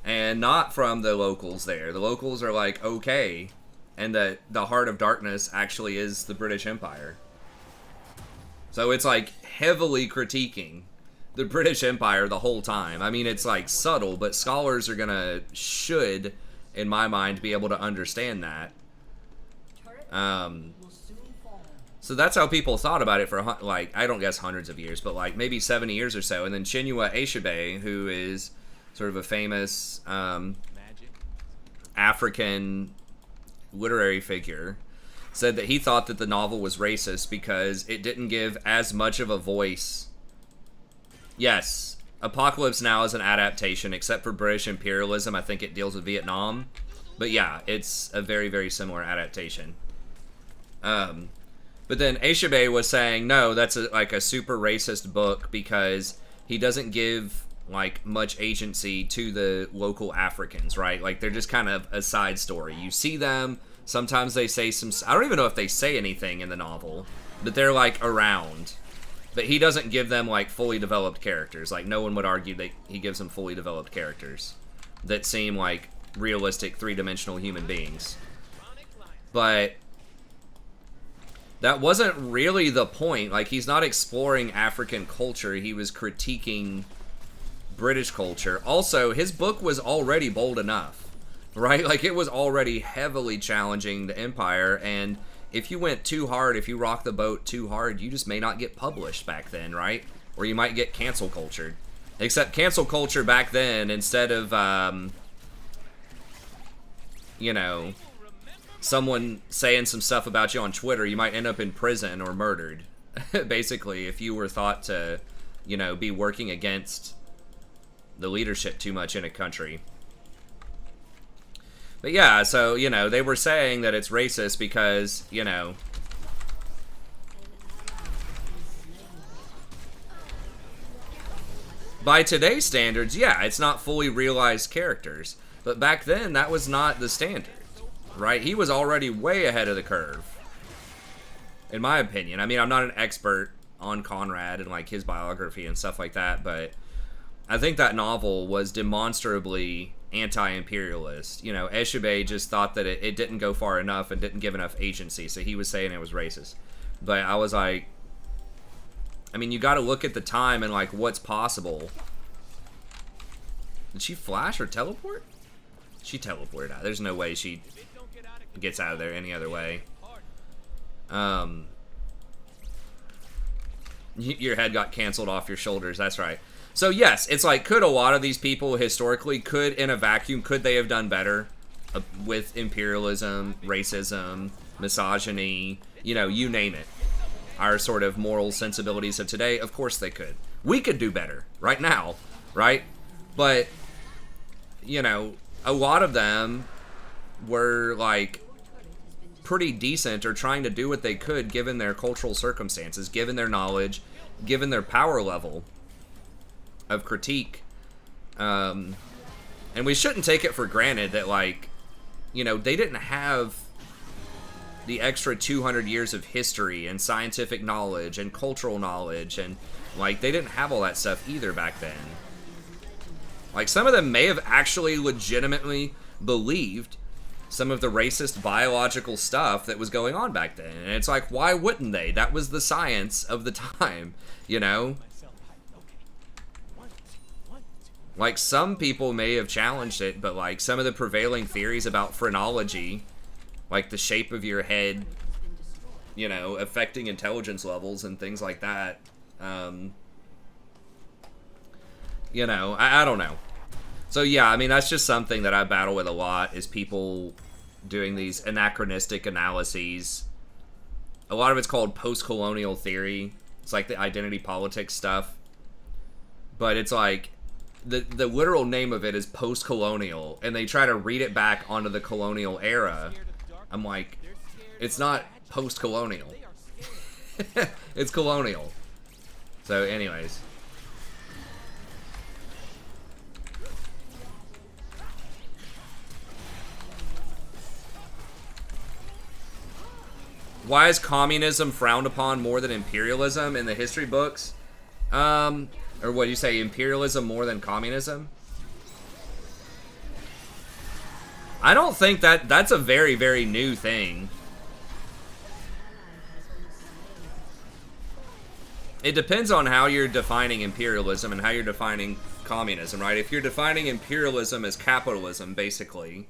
and not from the locals there. The locals are like, okay, and that the Heart of Darkness actually is the British Empire. So it's like heavily critiquing the British Empire the whole time. I mean, it's like subtle, but scholars are should, in my mind, be able to understand that. So that's how people thought about it for, like, I don't guess hundreds of years, but like maybe 70 years or so. And then Chinua Achebe, who is sort of a famous African literary figure, said that he thought that the novel was racist because it didn't give as much of a voice. Yes, Apocalypse Now is an adaptation, except for British imperialism. I think it deals with Vietnam. But yeah, it's a very, very similar adaptation. But then Achebe was saying, no, that's like a super racist book because he doesn't give like much agency to the local Africans, right? Like they're just kind of a side story. You see them, sometimes they say some, I don't even know if they say anything in the novel, but they're like around. But he doesn't give them like fully developed characters. Like no one would argue that he gives them fully developed characters that seem like realistic three-dimensional human beings. But that wasn't really the point. Like, he's not exploring African culture. He was critiquing British culture. Also, his book was already bold enough, right? Like, it was already heavily challenging the Empire, and if you went too hard, if you rocked the boat too hard, you just may not get published back then, right? Or you might get cancel cultured. Except cancel culture back then, instead of, you know, someone saying some stuff about you on Twitter, you might end up in prison or murdered. Basically, if you were thought to, you know, be working against the leadership too much in a country. But yeah, so, you know, they were saying that it's racist because, you know, by today's standards, yeah, it's not fully realized characters. But back then, that was not the standard. Right? He was already way ahead of the curve. in my opinion. I mean, I'm not an expert on Conrad and like his biography and stuff like that, but I think that novel was demonstrably anti-imperialist. You know, Eshebe just thought that it didn't go far enough and didn't give enough agency, so he was saying it was racist. But I was like, I mean, you got to look at the time and like what's possible. Did she flash or teleport? She teleported out. There's no way she gets out of there any other way. Your head got canceled off your shoulders. That's right. So yes, it's like, could a lot of these people historically, could in a vacuum, could they have done better with imperialism, racism, misogyny, you know, you name it. Our sort of moral sensibilities of today, of course they could. We could do better right now, right? But, you know, a lot of them were like pretty decent or trying to do what they could given their cultural circumstances, given their knowledge, given their power level of critique. And we shouldn't take it for granted that, like, you know, they didn't have the extra 200 years of history and scientific knowledge and cultural knowledge, and like they didn't have all that stuff either back then. Like, some of them may have actually legitimately believed some of the racist biological stuff that was going on back then, and it's like, why wouldn't they? That was the science of the time, you know? Like, some people may have challenged it, but like some of the prevailing theories about phrenology, like the shape of your head, you know, affecting intelligence levels and things like that, you know, I don't know. So yeah, I mean, that's just something that I battle with a lot, is people doing these anachronistic analyses. A lot of it's called post-colonial theory. It's like the identity politics stuff. But it's like, the literal name of it is post-colonial, and they try to read it back onto the colonial era. I'm like, it's not post-colonial. It's colonial. So anyways. Why is communism frowned upon more than imperialism in the history books? Or what do you say, imperialism more than communism? I don't think that's a very, very new thing. It depends on how you're defining imperialism and how you're defining communism, right? If you're defining imperialism as capitalism, basically,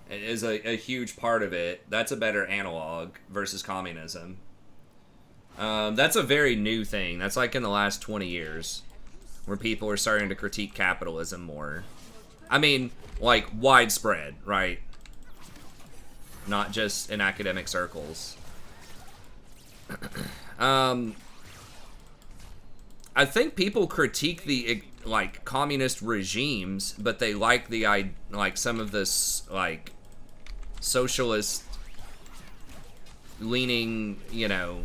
is a huge part of it, that's a better analog versus communism. That's a very new thing. That's like in the last 20 years, where people are starting to critique capitalism more. I mean, like, widespread, right? Not just in academic circles. I think people critique the, like, communist regimes, but they like the, like, some of this, like, socialist leaning, you know,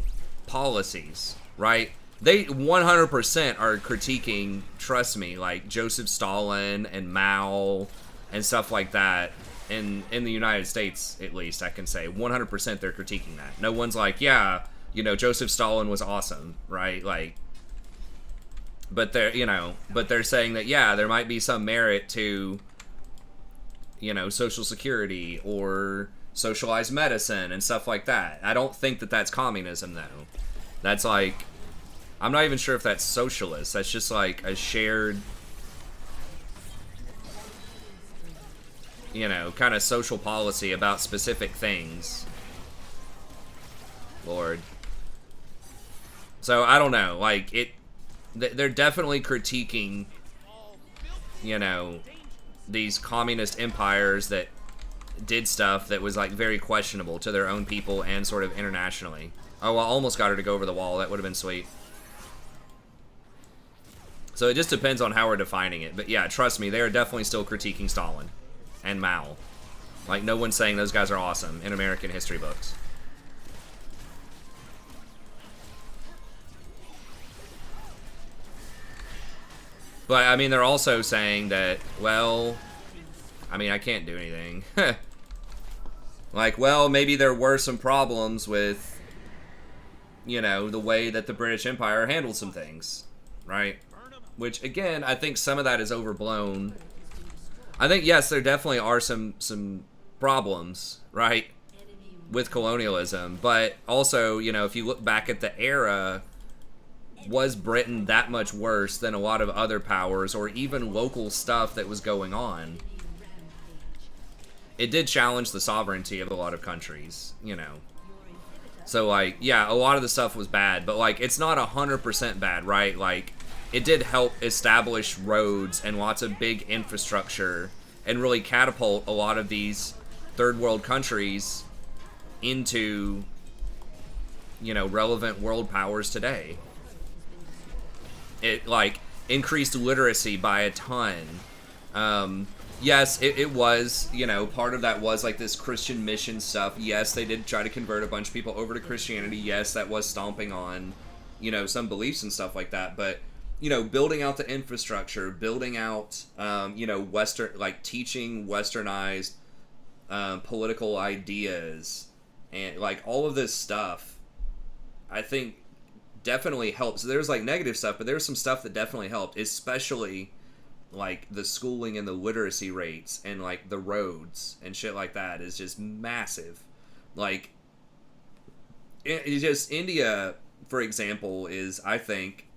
policies, right? They 100% are critiquing, trust me, like Joseph Stalin and Mao and stuff like that. In the United States, at least, I can say 100% they're critiquing that. No one's like, yeah, you know, Joseph Stalin was awesome, right? Like, but they're, you know, but they're saying that, yeah, there might be some merit to, you know, Social Security or socialized medicine and stuff like that. I don't think that that's communism, though. That's like, I'm not even sure if that's socialist. That's just like a shared, you know, kind of social policy about specific things. Lord. So, I don't know. Like, they're definitely critiquing, you know, these communist empires that did stuff that was, like, very questionable to their own people and sort of internationally. Oh, I almost got her to go over the wall. That would have been sweet. So it just depends on how we're defining it. But yeah, trust me, they are definitely still critiquing Stalin and Mao. Like, no one's saying those guys are awesome in American history books. But, I mean, they're also saying that, well, I mean, I can't do anything. Like, well, maybe there were some problems with, you know, the way that the British Empire handled some things, right? Which, again, I think some of that is overblown. I think, yes, there definitely are some problems, right, with colonialism. But also, you know, if you look back at the era, was Britain that much worse than a lot of other powers or even local stuff that was going on? It did challenge the sovereignty of a lot of countries, you know. So, like, yeah, a lot of the stuff was bad, but, like, it's not 100% bad, right? Like, it did help establish roads and lots of big infrastructure and really catapult a lot of these third world countries into, you know, relevant world powers today. It, like, increased literacy by a ton. Yes, it was, you know, part of that was, like, this Christian mission stuff. Yes, they did try to convert a bunch of people over to Christianity. Yes, that was stomping on, you know, some beliefs and stuff like that. But, you know, building out the infrastructure, building out, you know, teaching westernized political ideas, and, like, all of this stuff, I think, definitely helps. There's, like, negative stuff, but there's some stuff that definitely helped, especially, like, the schooling and the literacy rates and, like, the roads and shit like that is just massive. Like, it just, India, for example, is, I think,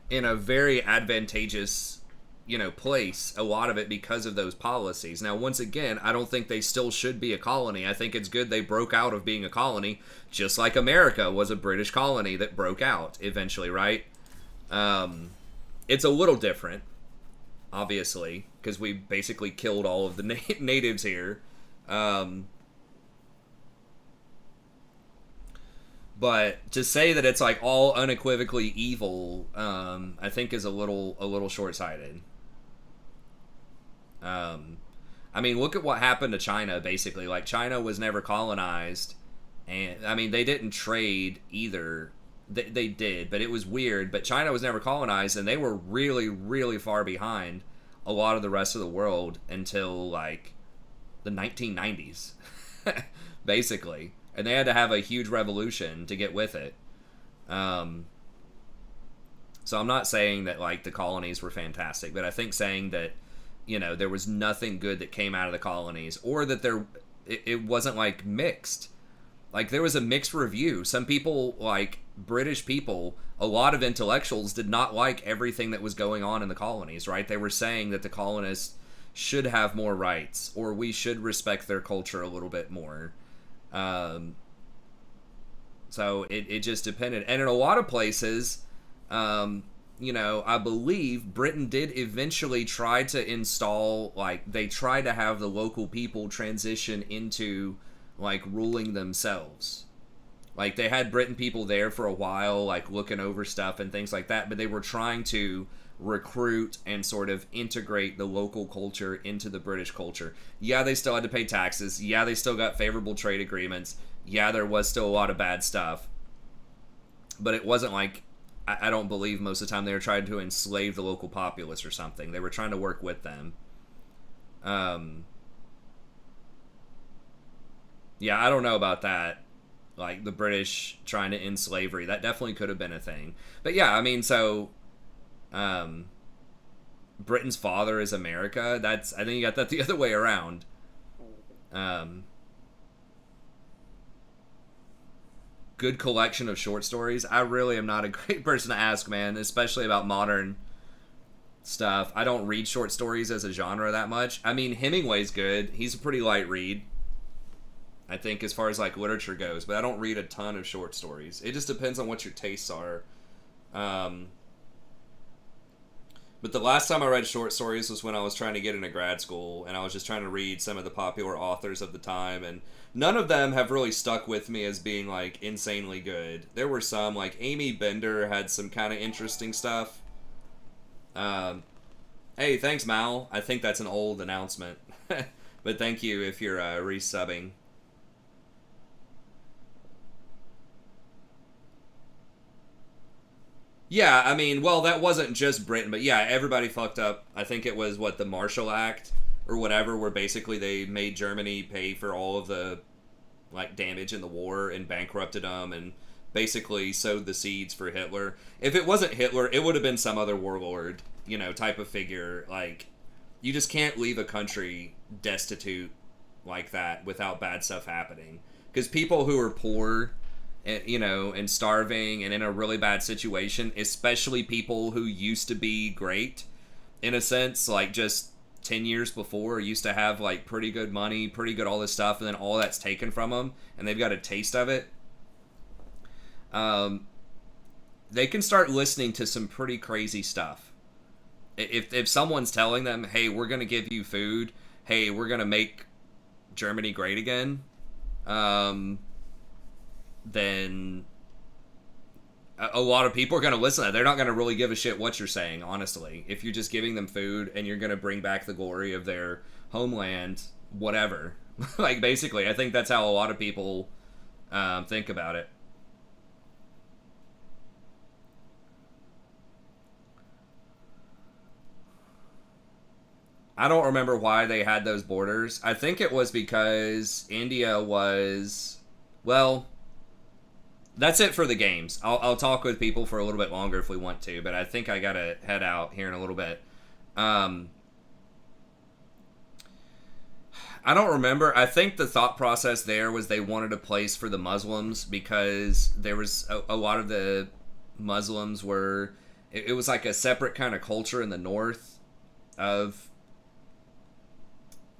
in a very advantageous, you know, place, a lot of it because of those policies. Now, once again, I don't think they still should be a colony. I think it's good they broke out of being a colony, just like America was a British colony that broke out eventually, right? It's a little different, obviously, because we basically killed all of the natives here. But to say that it's, like, all unequivocally evil, I think is a little short-sighted. I mean, look at what happened to China, basically. Like, China was never colonized, and, I mean, they didn't trade either. They did, but it was weird. But China was never colonized, and they were really, really far behind a lot of the rest of the world until, like, the 1990s, basically. And they had to have a huge revolution to get with it. So I'm not saying that, like, the colonies were fantastic, but I think saying that, you know, there was nothing good that came out of the colonies, or that it wasn't, like, mixed. Like, there was a mixed review. Some people, like, British people, a lot of intellectuals did not like everything that was going on in the colonies, right? They were saying that the colonists should have more rights, or we should respect their culture a little bit more. So it just depended. And in a lot of places, you know, I believe Britain did eventually try to install, like, they tried to have the local people transition into, like, ruling themselves. Like, they had Britain people there for a while, like, looking over stuff and things like that, but they were trying to recruit and sort of integrate the local culture into the British culture. Yeah, they still had to pay taxes. Yeah, they still got favorable trade agreements. Yeah, there was still a lot of bad stuff. But it wasn't like, I don't believe most of the time they were trying to enslave the local populace or something. They were trying to work with them. Yeah, I don't know about that. Like, the British trying to end slavery. That definitely could have been a thing. But yeah, I mean, so Britain's father is America. I think you got that the other way around. Good collection of short stories. I really am not a great person to ask, man, especially about modern stuff. I don't read short stories as a genre that much. I mean, Hemingway's good. He's a pretty light read, I think, as far as, like, literature goes, but I don't read a ton of short stories. It just depends on what your tastes are. But the last time I read short stories was when I was trying to get into grad school, and I was just trying to read some of the popular authors of the time, and none of them have really stuck with me as being, like, insanely good. There were some, like, Amy Bender had some kind of interesting stuff. Hey, thanks, Mal. I think that's an old announcement. But thank you if you're resubbing. Yeah, I mean, well, that wasn't just Britain, but yeah, everybody fucked up. I think it was, what, the Marshall Act or whatever, where basically they made Germany pay for all of the, like damage in the war and bankrupted them and basically sowed the seeds for Hitler. If it wasn't Hitler, it would have been some other warlord, type of figure. Like, you just can't leave a country destitute like that without bad stuff happening. Because people who are poor, and starving and in a really bad situation, especially people who used to be great, in a sense, like just 10 years before, used to have like pretty good money, pretty good all this stuff, and then all that's taken from them, and they've got a taste of it. They can start listening to some pretty crazy stuff. If someone's telling them, hey, we're going to give you food, hey, we're going to make Germany great again, then a lot of people are going to listen to that. They're not going to really give a shit what you're saying, honestly. If you're just giving them food and you're going to bring back the glory of their homeland, whatever. Like, basically, I think that's how a lot of people think about it. I don't remember why they had those borders. I think it was because India was... Well, that's it for the games. I'll talk with people for a little bit longer if we want to, but I think I gotta head out here in a little bit. I don't remember. I think the thought process there was they wanted a place for the Muslims because there was a lot of the Muslims were... It was like a separate kind of culture in the north of...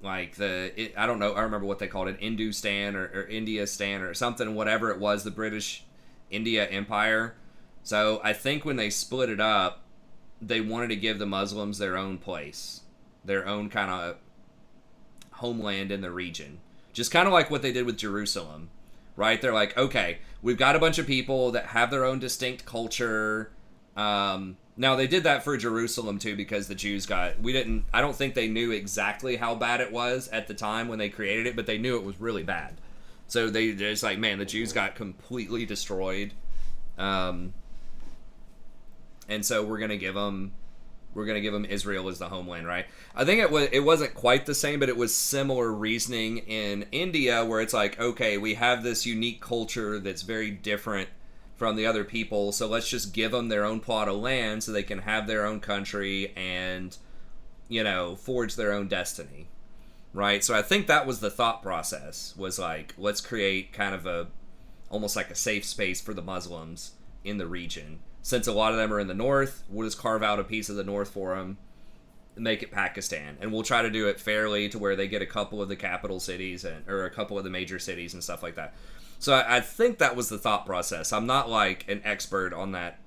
Like I don't know, I remember what they called it, Hindustan or India-stan or something, whatever it was, the British India Empire. So I think when they split it up, they wanted to give the Muslims their own place, their own kind of homeland in the region. Just kind of like what they did with Jerusalem, right? They're like, okay, we've got a bunch of people that have their own distinct culture. Now, they did that for Jerusalem, too, because the Jews I don't think they knew exactly how bad it was at the time when they created it, but they knew it was really bad. So they're just like, man, the Jews got completely destroyed. And so we're going to give them Israel as the homeland, right? I think it wasn't quite the same, but it was similar reasoning in India, where it's like, okay, we have this unique culture that's very different from the other people, so let's just give them their own plot of land so they can have their own country and, forge their own destiny, right? So I think that was the thought process, was like, let's create kind of almost like a safe space for the Muslims in the region. Since a lot of them are in the north, we'll just carve out a piece of the north for them and make it Pakistan. And we'll try to do it fairly to where they get a couple of the capital cities or a couple of the major cities and stuff like that. So I think that was the thought process. I'm not like an expert on that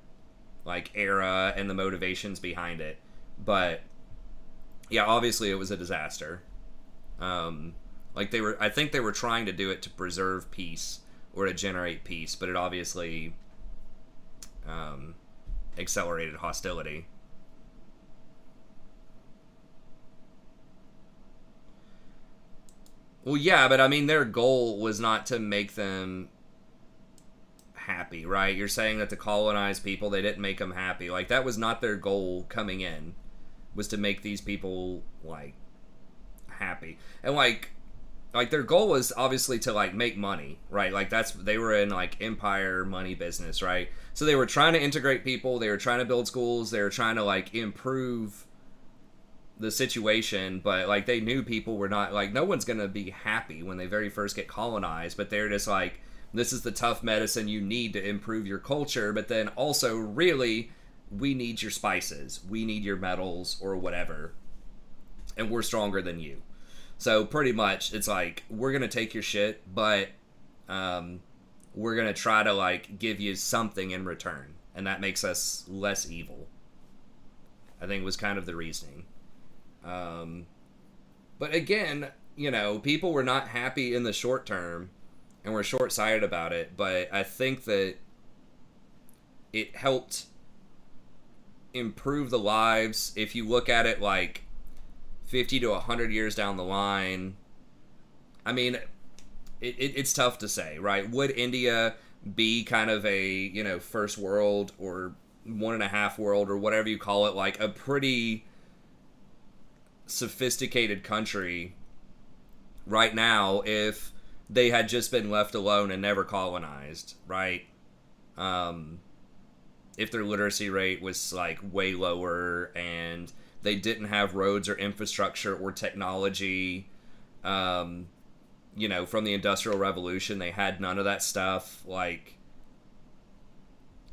like era and the motivations behind it, but yeah, obviously it was a disaster. I think they were trying to do it to preserve peace or to generate peace, but it obviously accelerated hostility. Well, yeah, but I mean, their goal was not to make them happy, right? You're saying that to colonize people, they didn't make them happy. Like, that was not their goal coming in, was to make these people, like, happy. And, like their goal was obviously to, like, make money, right? Like, they were in, like, empire money business, right? So they were trying to integrate people, they were trying to build schools, they were trying to, like, improve the situation, but like they knew people were not, like, no one's gonna be happy when they very first get colonized, but they're just like, this is the tough medicine you need to improve your culture, but then also really we need your spices, we need your metals or whatever, and we're stronger than you. So pretty much it's like, we're gonna take your shit, but we're gonna try to like give you something in return, and that makes us less evil, I think was kind of the reasoning. But again, people were not happy in the short term and were short-sighted about it, but I think that it helped improve the lives. If you look at it like 50 to 100 years down the line, I mean, it's tough to say, right? Would India be kind of a, first world or 1.5 world or whatever you call it, like a pretty sophisticated country right now if they had just been left alone and never colonized, right? If their literacy rate was like way lower and they didn't have roads or infrastructure or technology, you know, from the Industrial Revolution, they had none of that stuff. Like,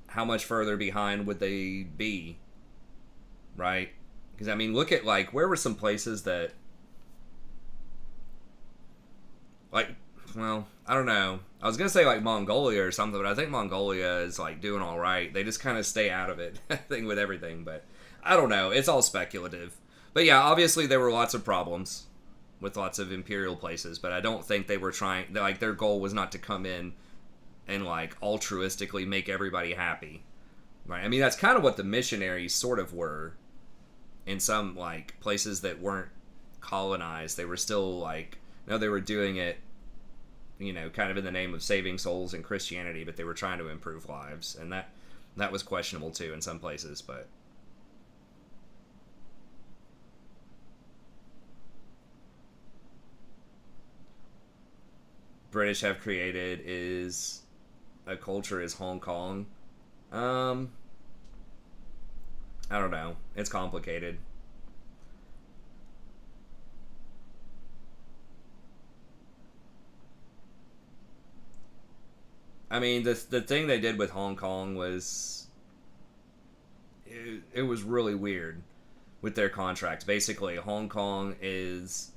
how much further behind would they be, right? Because, I mean, look at, like, where were some places that, like, well, I don't know. I was going to say, like, Mongolia or something, but I think Mongolia is, like, doing all right. They just kind of stay out of it, I think, with everything. But I don't know. It's all speculative. But, yeah, obviously there were lots of problems with lots of imperial places, but I don't think they were trying, like, their goal was not to come in and, like, altruistically make everybody happy, right? I mean, that's kind of what the missionaries sort of were in some, like, places that weren't colonized. They were still, like, no, they were doing it, you know, kind of in the name of saving souls and Christianity, but they were trying to improve lives, and that was questionable, too, in some places, but... British have created is a culture is Hong Kong. I don't know. It's complicated. I mean, the thing they did with Hong Kong was it was really weird with their contracts. Basically, Hong Kong is,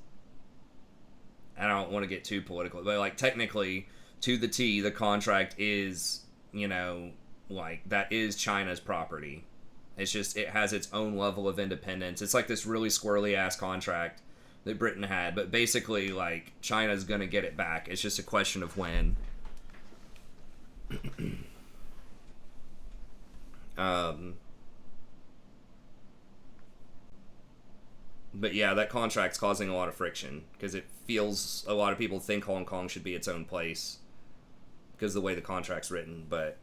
I don't want to get too political, but like technically to the T, the contract is, you know, like that is China's property. It's just, it has its own level of independence. It's like this really squirrely ass contract that Britain had, but basically like China's gonna get it back. It's just a question of when. But yeah, that contract's causing a lot of friction because it feels, a lot of people think Hong Kong should be its own place because of the way the contract's written, but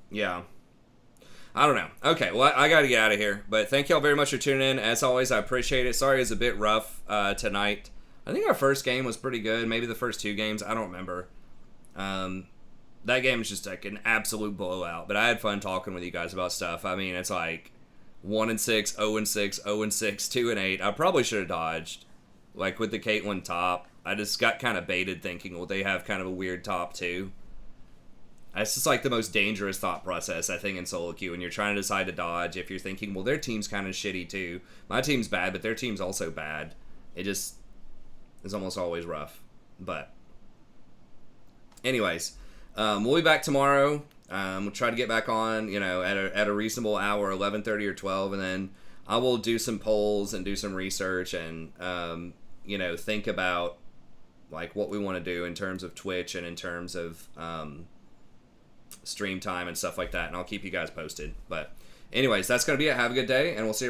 yeah. I don't know. Okay, well, I got to get out of here. But thank y'all very much for tuning in. As always, I appreciate it. Sorry it was a bit rough tonight. I think our first game was pretty good. Maybe the first two games. I don't remember. That game was just like an absolute blowout. But I had fun talking with you guys about stuff. I mean, it's like 1-6, 0-6, 0-6, 2-8. I probably should have dodged. Like with the Caitlyn top. I just got kind of baited thinking, well, they have kind of a weird top too. It's just like the most dangerous thought process, I think, in solo queue. When you're trying to decide to dodge, if you're thinking, well, their team's kind of shitty too. My team's bad, but their team's also bad. It just is almost always rough. But anyways, we'll be back tomorrow. We'll try to get back on, you know, at a reasonable hour, 11:30 or 12, and then I will do some polls and do some research and you know, think about like what we want to do in terms of Twitch and in terms of stream time and stuff like that, and I'll keep you guys posted. But anyways, that's gonna be it. Have a good day, and we'll see you